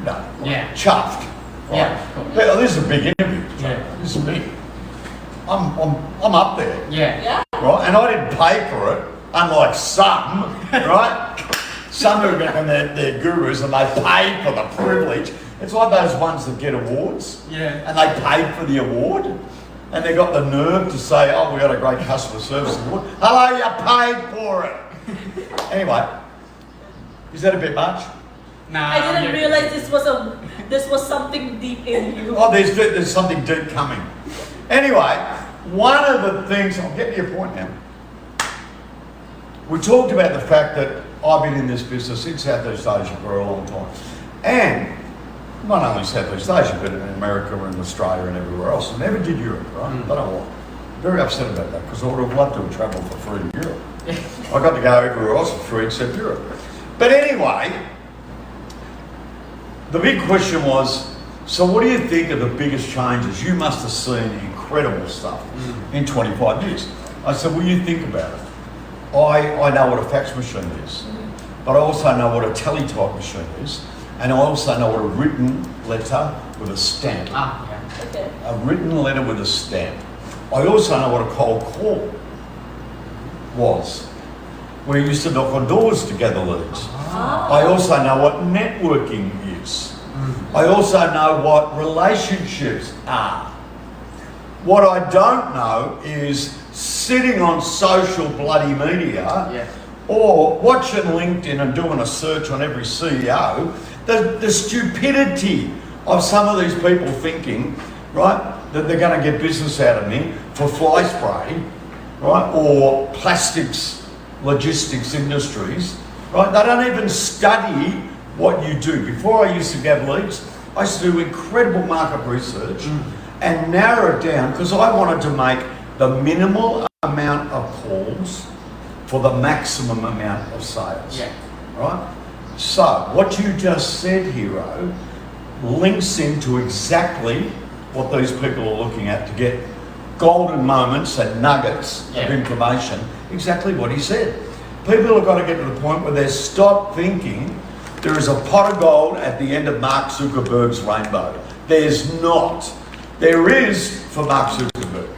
chuffed. Right? Yeah, of course. Yeah, this is a big interview. Yeah. This is big. I'm up there, Yeah. Yeah? right? And I didn't pay for it, unlike some, right? Some who reckon they're gurus and they pay for the privilege. It's like those ones that get awards Yeah. and they paid for the award and they got the nerve to say, oh, we got a great customer service award. Hello, you paid for it. Anyway, is that a bit much? Nah, I didn't you're- realize this was something deep in you. Oh, there's something deep coming. Anyway, one of the things, I'm getting to your point now. We talked about the fact that I've been in this business in Southeast Asia for a long time. And not only Southeast Asia, but in America and Australia and everywhere else. I never did Europe, right? I don't know why. Very upset about that because I would have loved to have travelled for free to Europe. I got to go everywhere else for free except Europe. But anyway, the big question was, so what do you think are the biggest changes? You must have seen incredible stuff in 25 years. I said, well, you think about it. I know what a fax machine is, but I also know what a teletype machine is, and I also know what a written letter with a stamp. Ah, yeah. Okay. A written letter with a stamp. I also know what a cold call was, where you used to knock on doors to gather leads. I also know what networking is. I also know what relationships are. What I don't know is sitting on social bloody media Yeah. or watching LinkedIn and doing a search on every CEO, the stupidity of some of these people thinking, right, that they're going to get business out of me for fly spray, right, or plastics, logistics industries, right? They don't even study what you do. Before I used to get leads, I used to do incredible market research and narrow it down because I wanted to make the minimal amount of calls for the maximum amount of sales. Yeah. Right? So, what you just said, Hero, links into exactly what these people are looking at to get golden moments and nuggets of information. Exactly what he said. People have got to get to the point where they stop thinking there is a pot of gold at the end of Mark Zuckerberg's rainbow. There's not. There is for Mark Zuckerberg,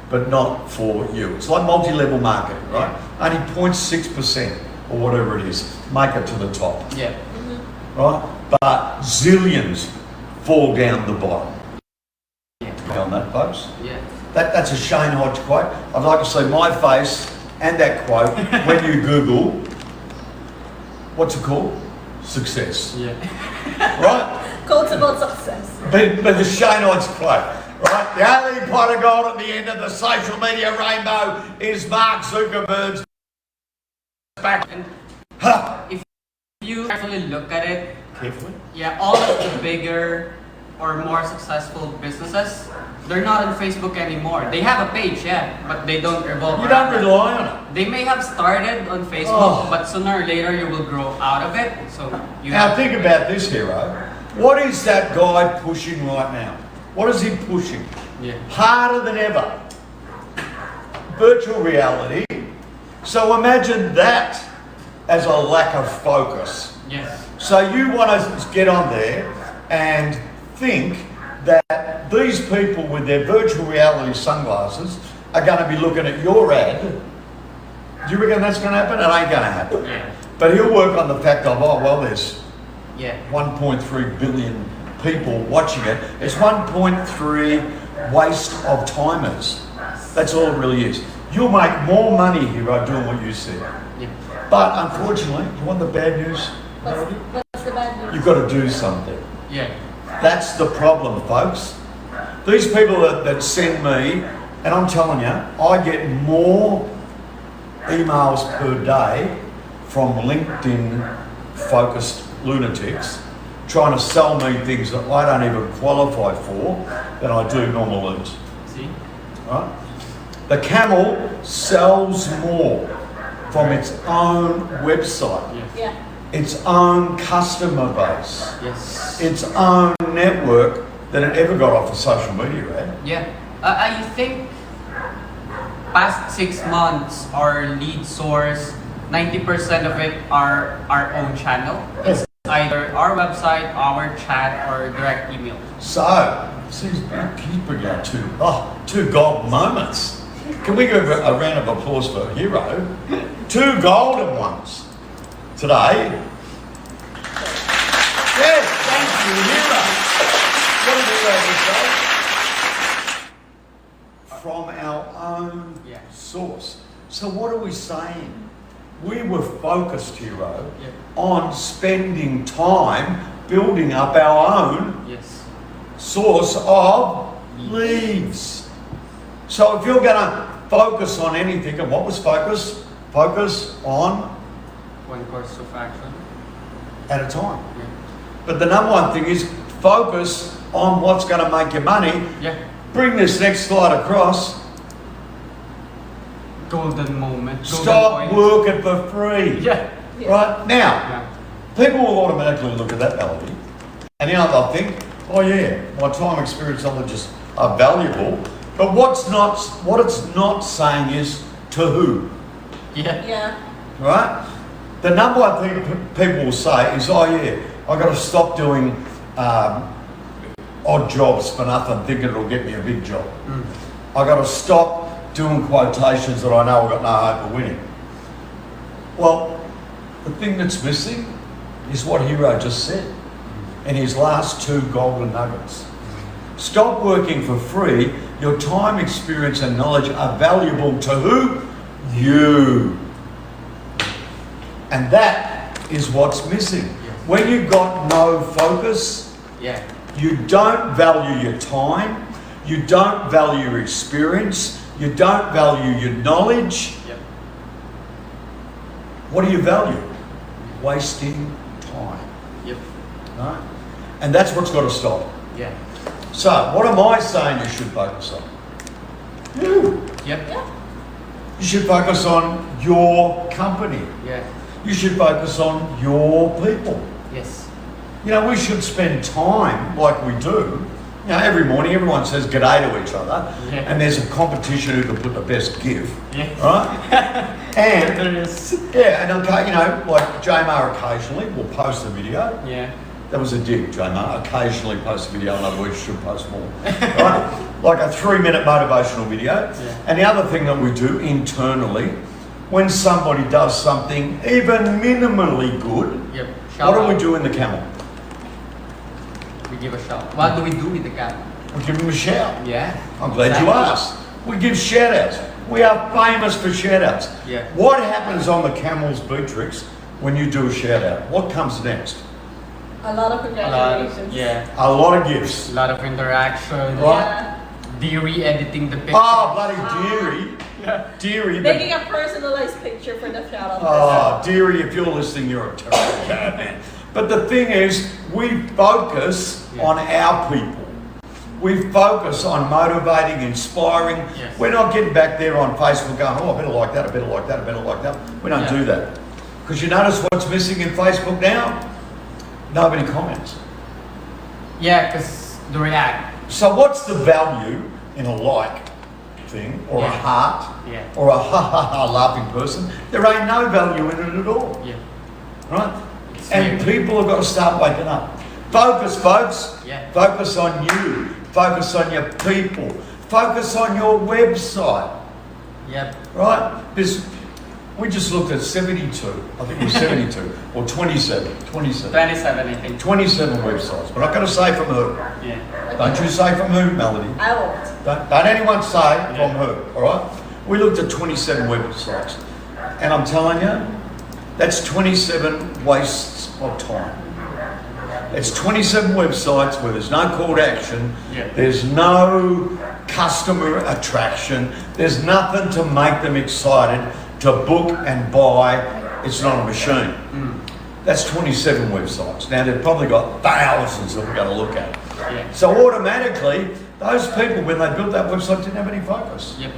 but not for you. It's like multi-level marketing, right? Only 0.6% or whatever it is make it to the top, Yeah. right? But zillions fall down the bottom. Yeah. On that, folks? Yeah. That's a Shane Hodge quote. I'd like to see my face and that quote when you Google, what's it called? Success. Yeah. Right? Quotes about success. But the Shane Hodge quote, right? The only pot of gold at the end of the social media rainbow is Mark Zuckerberg's back. And Ha! if you carefully look at it, Carefully. yeah, all of the bigger or more successful businesses, they're not on Facebook anymore. They have a page, yeah, but they don't revolve You around don't that. rely on it. They may have started on Facebook, Oh. but sooner or later you will grow out of it. So you Now have think about this, Hero. What is that guy pushing right now? What is he pushing? Yeah. Harder than ever. Virtual reality. So imagine that as a lack of focus. Yes. So you want to get on there and think that these people with their virtual reality sunglasses are going to be looking at your ad. Do you reckon that's going to happen? It ain't going to happen. Yeah. But he'll work on the fact of, oh, well, there's Yeah. 1.3 billion people watching it. It's 1.3 waste of timers. That's all it really is. You'll make more money, Hero, doing what you said. Yeah. But unfortunately, you want the bad news? What's the bad news? You've got to do something. Yeah. That's the problem, folks. These people that send me, and I'm telling you, I get more emails per day from LinkedIn focused lunatics trying to sell me things that I don't even qualify for than I do normal leads. See? Right? TheCamel sells more from its own website, Yes. Yeah. its own customer base, Yes. its own network than it ever got off a social media ad. Yeah. I think past 6 months, our lead source, 90% of it are our own channel. It's either our website, our chat, or direct email. So, he's bringing out two golden moments. Can we give a round of applause for Hero? 2 golden ones today. Yes, thank you, Hero. What did Hero say? From our own source. So what are we saying? We were focused, Hero, on spending time building up our own Yes. source of leads. So if you're going to focus on anything, and what was focus? Focus on One course of action. at a time. Yeah. But the number one thing is focus on what's going to make you money. Yeah. Bring this next slide across. Golden moment. Golden Stop point. working for free. Yeah. Right? Now, Yeah. people will automatically look at that melody, and now they'll think, oh yeah, my time, experience, knowledge are valuable. But what it's not saying is to who, Yeah. Yeah. right? The number one thing people will say is, oh yeah, I've got to stop doing odd jobs for nothing, thinking it'll get me a big job. I've got to stop doing quotations that I know I've got no hope of winning. Well, the thing that's missing is what Hero just said in his last 2 golden nuggets. Stop working for free. Your time, experience and knowledge are valuable to who? You. And that is what's missing. When you've got no focus, Yeah. you don't value your time, you don't value your experience, you don't value your knowledge. Yep. What do you value? Wasting time. Yep. Right? And that's what's got to stop. Yeah. So, what am I saying you should focus on? You. Yep. You should focus on your company. Yeah. You should focus on your people. Yes. You know, we should spend time like we do. You know, every morning everyone says g'day to each other, Yeah. and there's a competition who can put the best gift, Yeah. right? And There is. yeah, and okay, you know, like J-Mar occasionally will post a video. Yeah. That was a dig, J-Mar. Occasionally post a video, in other words, should post more. Right? Like a 3-minute motivational video. Yeah. And the other thing that we do internally, when somebody does something even minimally good, Yep. what do we out. do in the camel? We give a shout. What do we do with the cat? We give them a shout. Yeah. I'm glad you Exactly. asked. We give shout outs. We are famous for shout outs. Yeah. What happens on the Camel's Beatrix when you do a shout out? What comes next? A lot of A lot. congratulations. Yeah. A lot of gifts. A lot of interaction. Right. Deary editing the picture. Oh, bloody Deary. Deary. the- Making a personalized picture for the shout out. Oh, Deary, if you're listening, you're a terrible cat, man. But the thing is, we focus Yeah. on our people. We focus on motivating, inspiring. Yes. We're not getting back there on Facebook going, oh, I better like that, I better like that, I better like that. We don't Yeah. do that. Because you notice what's missing in Facebook now? Nobody comments. Yeah, because the react. So what's the value in a like thing, or a Yeah. heart, Yeah. or a ha ha ha laughing person? There ain't no value in it at all. Yeah. Right? It's And weird. people have got to start waking up. Focus, folks. Yeah. Focus on you. Focus on your people. Focus on your website. Yep. Right? This, we just looked at 72. I think it was 72 or 27. 27. 27, I think. 27 websites. But I'm going to say from who. Yeah. Don't you say from who, Melody. I won't. Don't anyone say from who, all right? We looked at 27 websites. And I'm telling you, that's 27 wastes of time. It's 27 websites where there's no call to action, Yeah. there's no customer attraction, there's nothing to make them excited to book and buy. It's not a machine. That's 27 websites. Now they've probably got thousands that we're going to look at. Yeah. So automatically, those people, when they built that website, didn't have any focus. Yep.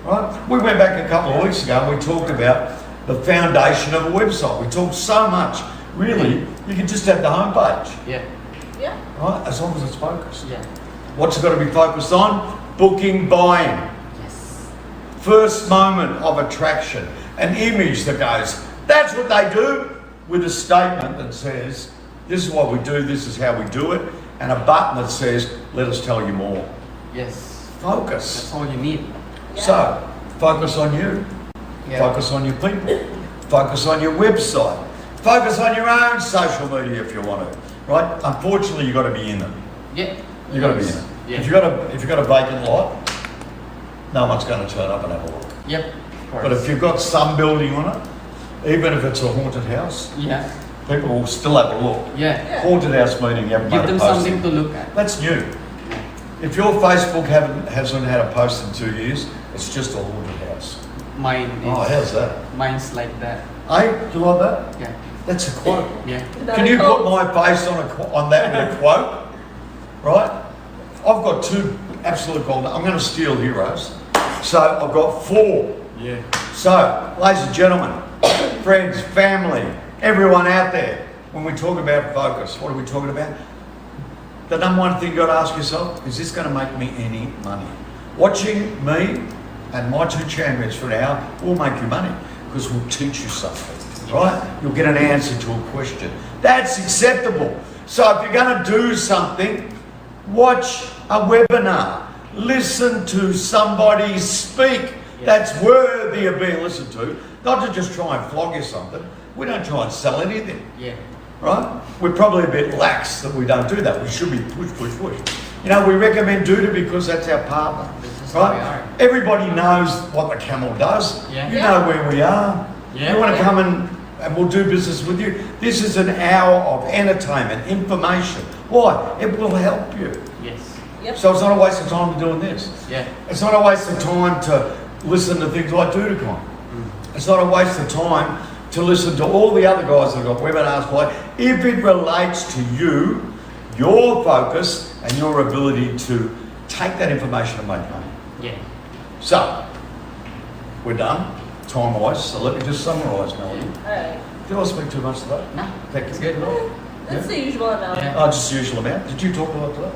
Right? We went back a couple of weeks ago and we talked about the foundation of a website. We talked so much. Really, you can just have the homepage, Yeah. Yeah. right? As long as it's focused. Yeah. What's it got to be focused on? Booking, buying. Yes. First moment of attraction. An image that goes, that's what they do, with a statement that says, this is what we do, this is how we do it, and a button that says, let us tell you more. Yes. Focus. That's all you need. So, focus on you. Yeah. Focus on your people. Focus on your website. Focus on your own social media if you want to. Right? Unfortunately, you've got to be in it. Yeah. You've got to be in it. Yeah. If you've got a vacant lot, no one's going to turn up and have a look. Yep. Of course. But if you've got some building on it, even if it's a haunted house, Yeah. people will still have a look. Yeah. Yeah. Haunted house meeting, you haven't Give made a them post. something to look at. That's new. If your Facebook hasn't had a post in 2 years, it's just a haunted house. Mine is. Oh, how's that? Mine's like that. Hey, do you like that? Yeah. That's a quote. Yeah. Can you put my face on that with a quote? Right? I've got 2 absolute gold. I'm going to steal heroes. So I've got 4. Yeah. So, ladies and gentlemen, friends, family, everyone out there, when we talk about focus, what are we talking about? The number one thing you've got to ask yourself, is this going to make me any money? Watching me and my 2 champions for an hour will make you money because we'll teach you something. right? You'll get an answer to a question. That's acceptable. So if you're going to do something, watch a webinar. Listen to somebody speak that's worthy of being listened to. Not to just try and flog you something. We don't try and sell anything. Yeah. Right? We're probably a bit lax that we don't do that. We should be push. You know, we recommend Duda because that's our partner. Right? Everybody knows what the Camel does. Yeah. You know where we are. Yeah. You want to come and we'll do business with you. This is an hour of entertainment, information. Why? It will help you. Yes. Yep. So it's not a waste of time doing this. Yeah. It's not a waste of time to listen to things like DudaCon. It's not a waste of time to listen to all the other guys that have got webinars like, if it relates to you, your focus and your ability to take that information and make money. Yeah. So, we're done, time-wise, so let me just summarise, Melody. Alright. Did I speak too much today? No. Thank you. It's good. That's the usual amount. Yeah. Oh, just the usual amount. Did you talk a lot today?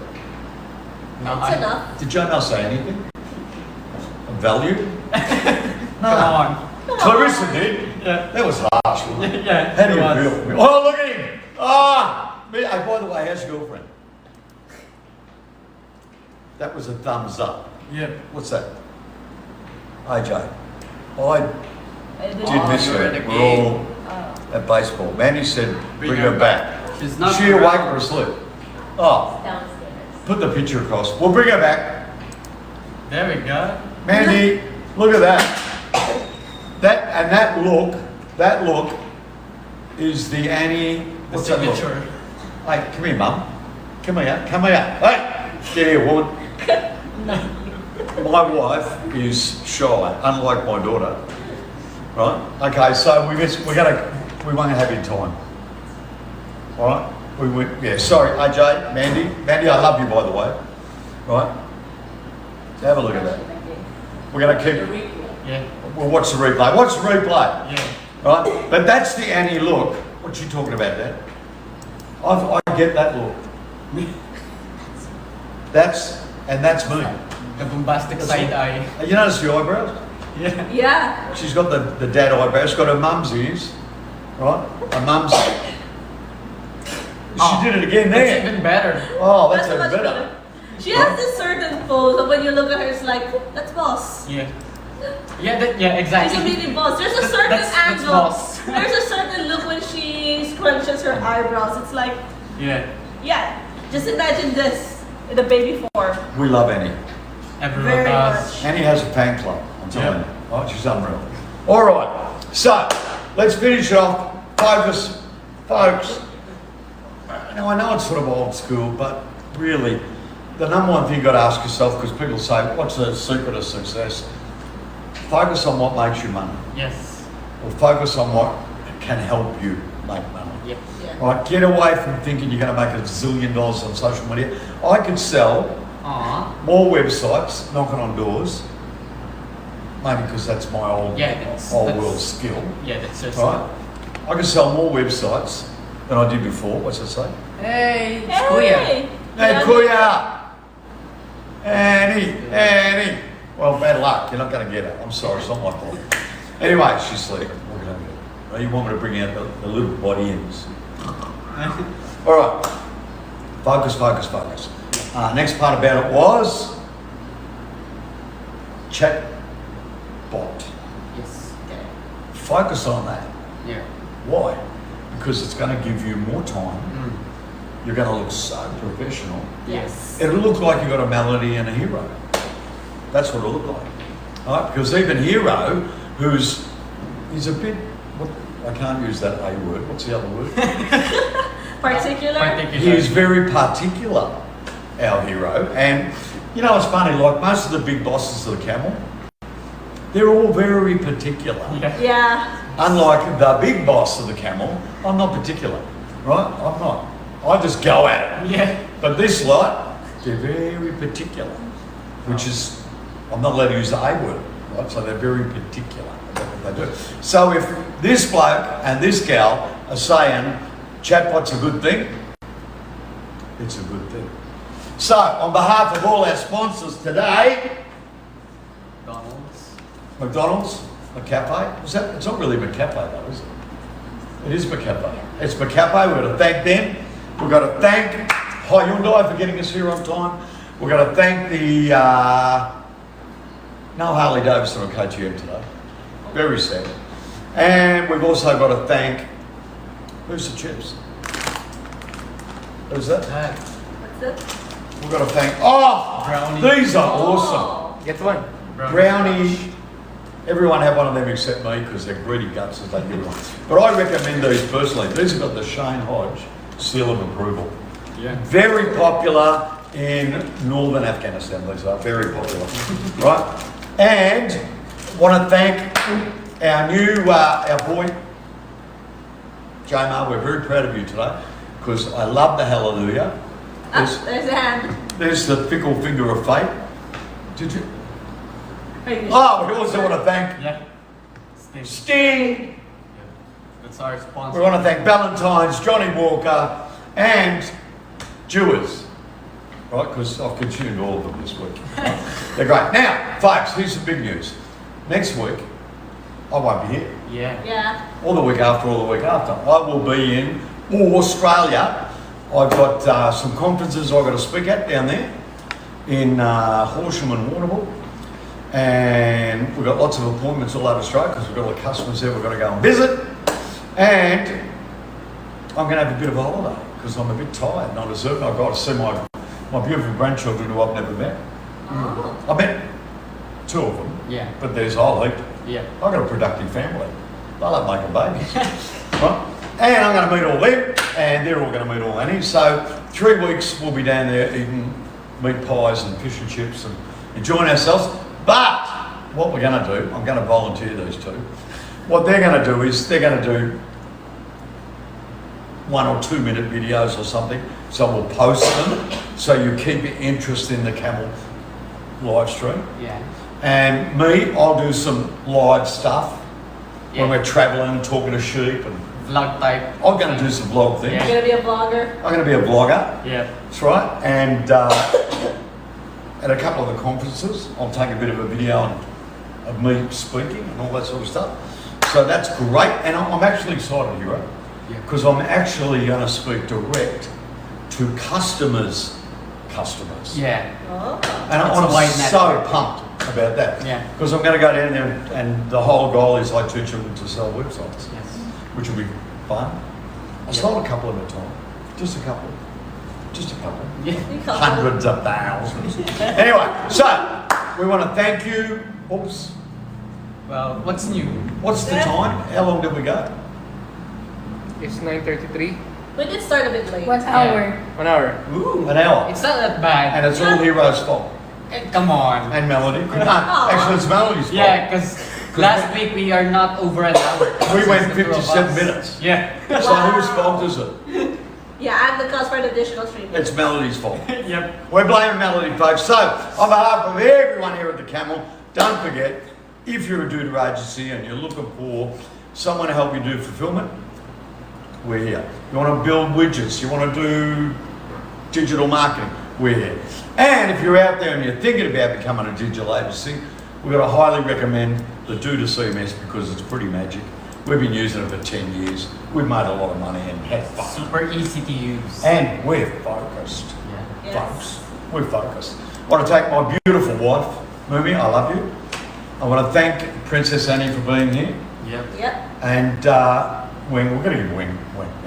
No, It's enough. Did Joe not say anything? Of value? Come on. Clarissa did. Yeah. That was harsh, wasn't it? Yeah. How do it you was. feel? Oh, look at him! Ah! Hey, by the way, how's your girlfriend? That was a thumbs up. Yeah. What's that? AJ. I I did- did miss you her. were at the We're game. all at baseball. Mandy said, bring her back. She's Is not she awake around. or asleep? Oh, Downstairs. put the picture across. We'll bring her back. There we go. Mandy, look at that. That look is the Annie. The What's that look? signature. Hey, come here, Mum. Come here. Hey, get here, woman. My wife is shy, unlike my daughter. Right? Okay, so we won't have any time. All right? We went. Yeah. Sorry, AJ, Mandy. Mandy, I love you, by the way. Right? Have a look at that. We're going to keep. Yeah. We'll watch the replay. Watch the replay. Yeah. Right? But that's the Annie look. What you talking about, Dad? I get that look. That's me. The bombastic side eye. You notice the eyebrows? Yeah. Yeah. She's got the dad eyebrows. She's got her mum's ears. Right? Her mum's. Oh, She did it again That's there. even better. Oh, that's even much better. She has this certain pose, and when you look at her, it's like, that's boss. Yeah. Yeah, She's a exactly. mini boss. There's a certain That's angle. boss. There's a certain look when she scrunches her eyebrows. It's like, Yeah. yeah, just imagine this in the baby form. We love Annie. Everyone Very does. much. Annie has a fan club. I'm telling Yeah. you. Oh, she's unreal. All right. So, let's finish it off. Focus, folks. Now, I know it's sort of old school, but really, the number one thing you've got to ask yourself, because people say, what's the secret of success? Focus on what makes you money, Yes. or focus on what can help you make money. Yep. Yeah. Right? Get away from thinking you're going to make $1 zillion on social media. I could sell Aw. more websites, knocking on doors, maybe because that's my old That's world skill. Yeah, that's just. Right? I could sell more websites than I did before. What's it say? Hey, it's Kuya. Hey! Hey, Yeah. Kuya! Annie! Well, bad luck. You're not going to get her. I'm sorry, it's not my fault. Anyway, she's sleeping. What can I do? Oh, you want me to bring out the little body ends. All right. Focus. Next part about it was chat bot. Yes. Focus on that. Yeah. Why? Because it's going to give you more time. Mm. You're going to look so professional. Yes. It'll look like you've got a Melody and a Hero. That's what it'll look like. All right? Because even Hero, he's a bit, I can't use that A word. What's the other word? Particular? He is very particular, our Hero. And you know, it's funny, like most of the big bosses of the Camel, they're all very particular. Yeah. Yeah. Unlike the big boss of the Camel, I'm not particular, right? I'm not. I just go at it. Yeah. But this lot, they're very particular, which is, I'm not allowed to use the A word, right? So they're very particular about what they do. So if this bloke and this gal are saying chatbot's a good thing, it's a good thing. So on behalf of all our sponsors today, McDonald's. McDonald's, a cafe. It's not really a cafe though, is it? It is Macapo. It's Macapo. We've got to thank them. We've got to thank Hyundai for getting us here on time. We've got to thank the no Harley Davidson or KTM today. Very sad. And we've also got to thank, who's the chips? Who's that? What's it? We've got to thank, oh, Brownie. these are awesome. Get one. Brownie. Everyone have one of them except me because they're greedy guts as they give one. But I recommend these personally. These have got the Shane Hodge seal of approval. Yeah. Very popular in northern Afghanistan. These are very popular, right? And want to thank our new, our boy, Jamar. We're very proud of you today because I love the hallelujah. There's a hand. There's the fickle finger of fate. Did you? Hey, Oh, we also want to thank Yeah. Sting. That's our sponsor. We want to thank Valentine's, Johnny Walker, and Jewers. Right, because I've consumed all of them this week. They're great. Now, folks, here's some big news. Next week, I won't be here. Yeah. Yeah. Or the week after, or the week after. I will be in Australia. I've got some conferences I've got to speak at down there in Horsham and Warrnambool. And we've got lots of appointments all over Australia because we've got all the customers there we've got to go and visit. And I'm going to have a bit of a holiday because I'm a bit tired and I deserve it. I've got to see my beautiful grandchildren who I've never met. Oh. I met two of them, Yeah. but there's a whole heap. Yeah. I've got a productive family. They love making babies. Right? And I'm going to meet all them, and they're all going to meet all Annie. So 3 weeks we'll be down there eating meat pies and fish and chips and enjoying ourselves. But what we're going to do, I'm going to volunteer these two. What they're going to do is they're going to do 1 or 2 minute videos or something. So we'll post them so you keep your interest in the Camel live stream. Yeah. And me, I'll do some live stuff when Yeah. we're travelling, talking to sheep, and Vlog type. I'm going to do some vlog things. Yeah. You're gonna be a vlogger. I'm going to be a vlogger, Yeah. that's right. And at a couple of the conferences, I'll take a bit of a video of me speaking and all that sort of stuff. So that's great, and I'm actually excited, Hero, Yeah. because I'm actually going to speak direct to customers. Yeah. Oh. And It's a I'm wide so network. pumped about that. Yeah. Because I'm going to go down there and the whole goal is I teach them to sell websites, Yes. which will be fun. I sold a couple at a time. Just a couple. Yeah. Hundreds of thousands. Anyway, so we want to thank you. Oops. Well, what's new? What's the time? How long did we go? It's 9:33. We did start a bit late. 1 hour. 1 hour. Ooh, an hour. It's not that bad. And it's all Hero's fault. Come on. And Melody. No, actually it's Melody's fault. Yeah, because last week we are not over an hour. We went Since the two of 57 us. minutes. Yeah. So whose fault is it? Yeah, I'm the cause for the additional stream. It's Melody's fault. Yep. We're blaming Melody, folks. So, on behalf of everyone here at the Camel, don't forget, if you're a duder agency and you're looking for someone to help you do fulfillment, we're here. You want to build widgets, you want to do digital marketing, we're here. And if you're out there and you're thinking about becoming a digital agency, we've got to highly recommend the Duder CMS because it's pretty magic. We've been using it for 10 years. We've made a lot of money and had fun. Super easy to use. And we're focused. Yeah. Yes. Folks, we're focused. I want to thank my beautiful wife, Mumi, I love you. I want to thank Princess Annie for being here. Yep. Yep. And Wing, we're going to give Wing.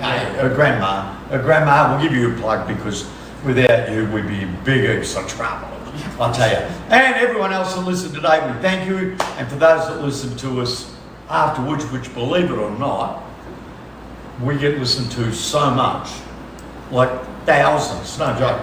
Her grandma, we'll give you a plug because without you, we'd be in big heaps of trouble. I'll tell you. And everyone else that listened today, we thank you. And for those that listened to us afterwards, which believe it or not, we get listened to so much, like thousands, no joke.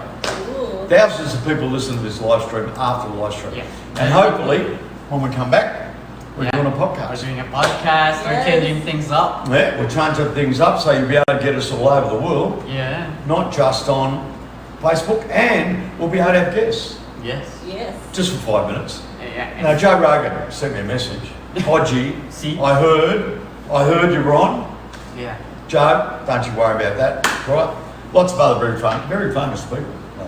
Ooh. Thousands of people listen to this live stream after the live stream. Yeah. And hopefully, when we come back, we're doing a We're podcast. doing a podcast. We're Yes. changing things up. Yeah, we're changing things up so you'll be able to get us all over the world, Yeah. not just on Facebook, and we'll be able to have guests Yes. Yes. just for 5 minutes. Yeah. Now, Joe Rogan sent me a message. Hi, G. See? I heard you're on. Yeah. Joe, don't you worry about that, right? Lots of other very famous people.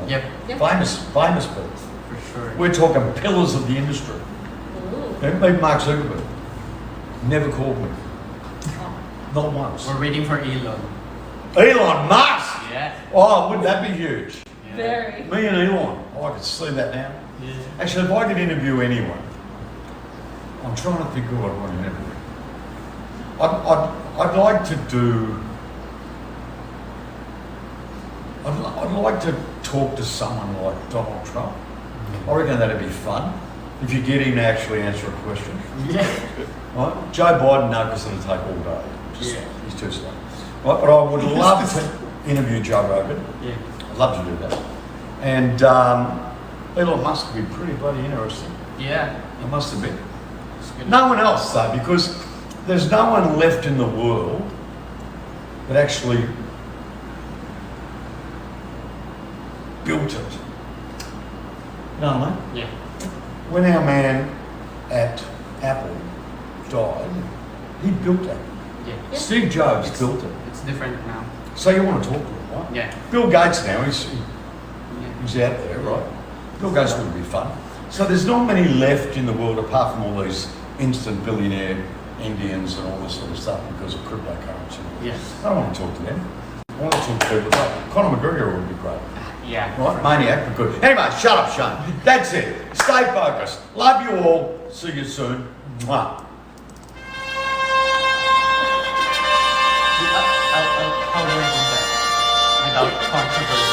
Yep. Yep. Famous people. For sure. We're talking pillars of the industry. Ooh. Even Mark Zuckerberg never called me. Not once. We're waiting for Elon. Elon Musk! Yeah. Oh, wouldn't that be huge? Very. Me and Elon. Oh, I could see that now. Yeah. Actually, if I could interview anyone, I'm trying to think who I'd want to interview. I'd like to do. I'd like to talk to someone like Donald Trump. I reckon that'd be fun if you get him to actually answer a question. Yeah. Right? Joe Biden, no, because it'll take all day. Yeah. He's too slow. Right? But I would love to interview Joe Rogan. Yeah. I'd love to do that. And Elon Musk would be pretty bloody interesting. Yeah. It must have been. It's good. No one else though, because there's no one left in the world that actually built it. You know what I mean? Yeah. When our man at Apple died, he built it. Yeah. Steve Jobs It's- built it. It's different now. So you want to talk to him, right? Yeah. Bill Gates now, he's Yeah. out there, right? Bill Gates wouldn't be fun. So there's not many left in the world apart from all these instant billionaire Indians and all this sort of stuff because of cryptocurrency. Yes. I don't want to talk to them. I want to talk to people like Conor McGregor would be great. Yeah. Right? Maniac, but good. Anyway, shut up, Shane. That's it. Stay focused. Love you all. See you soon. Mwah. How do I do that without controversy?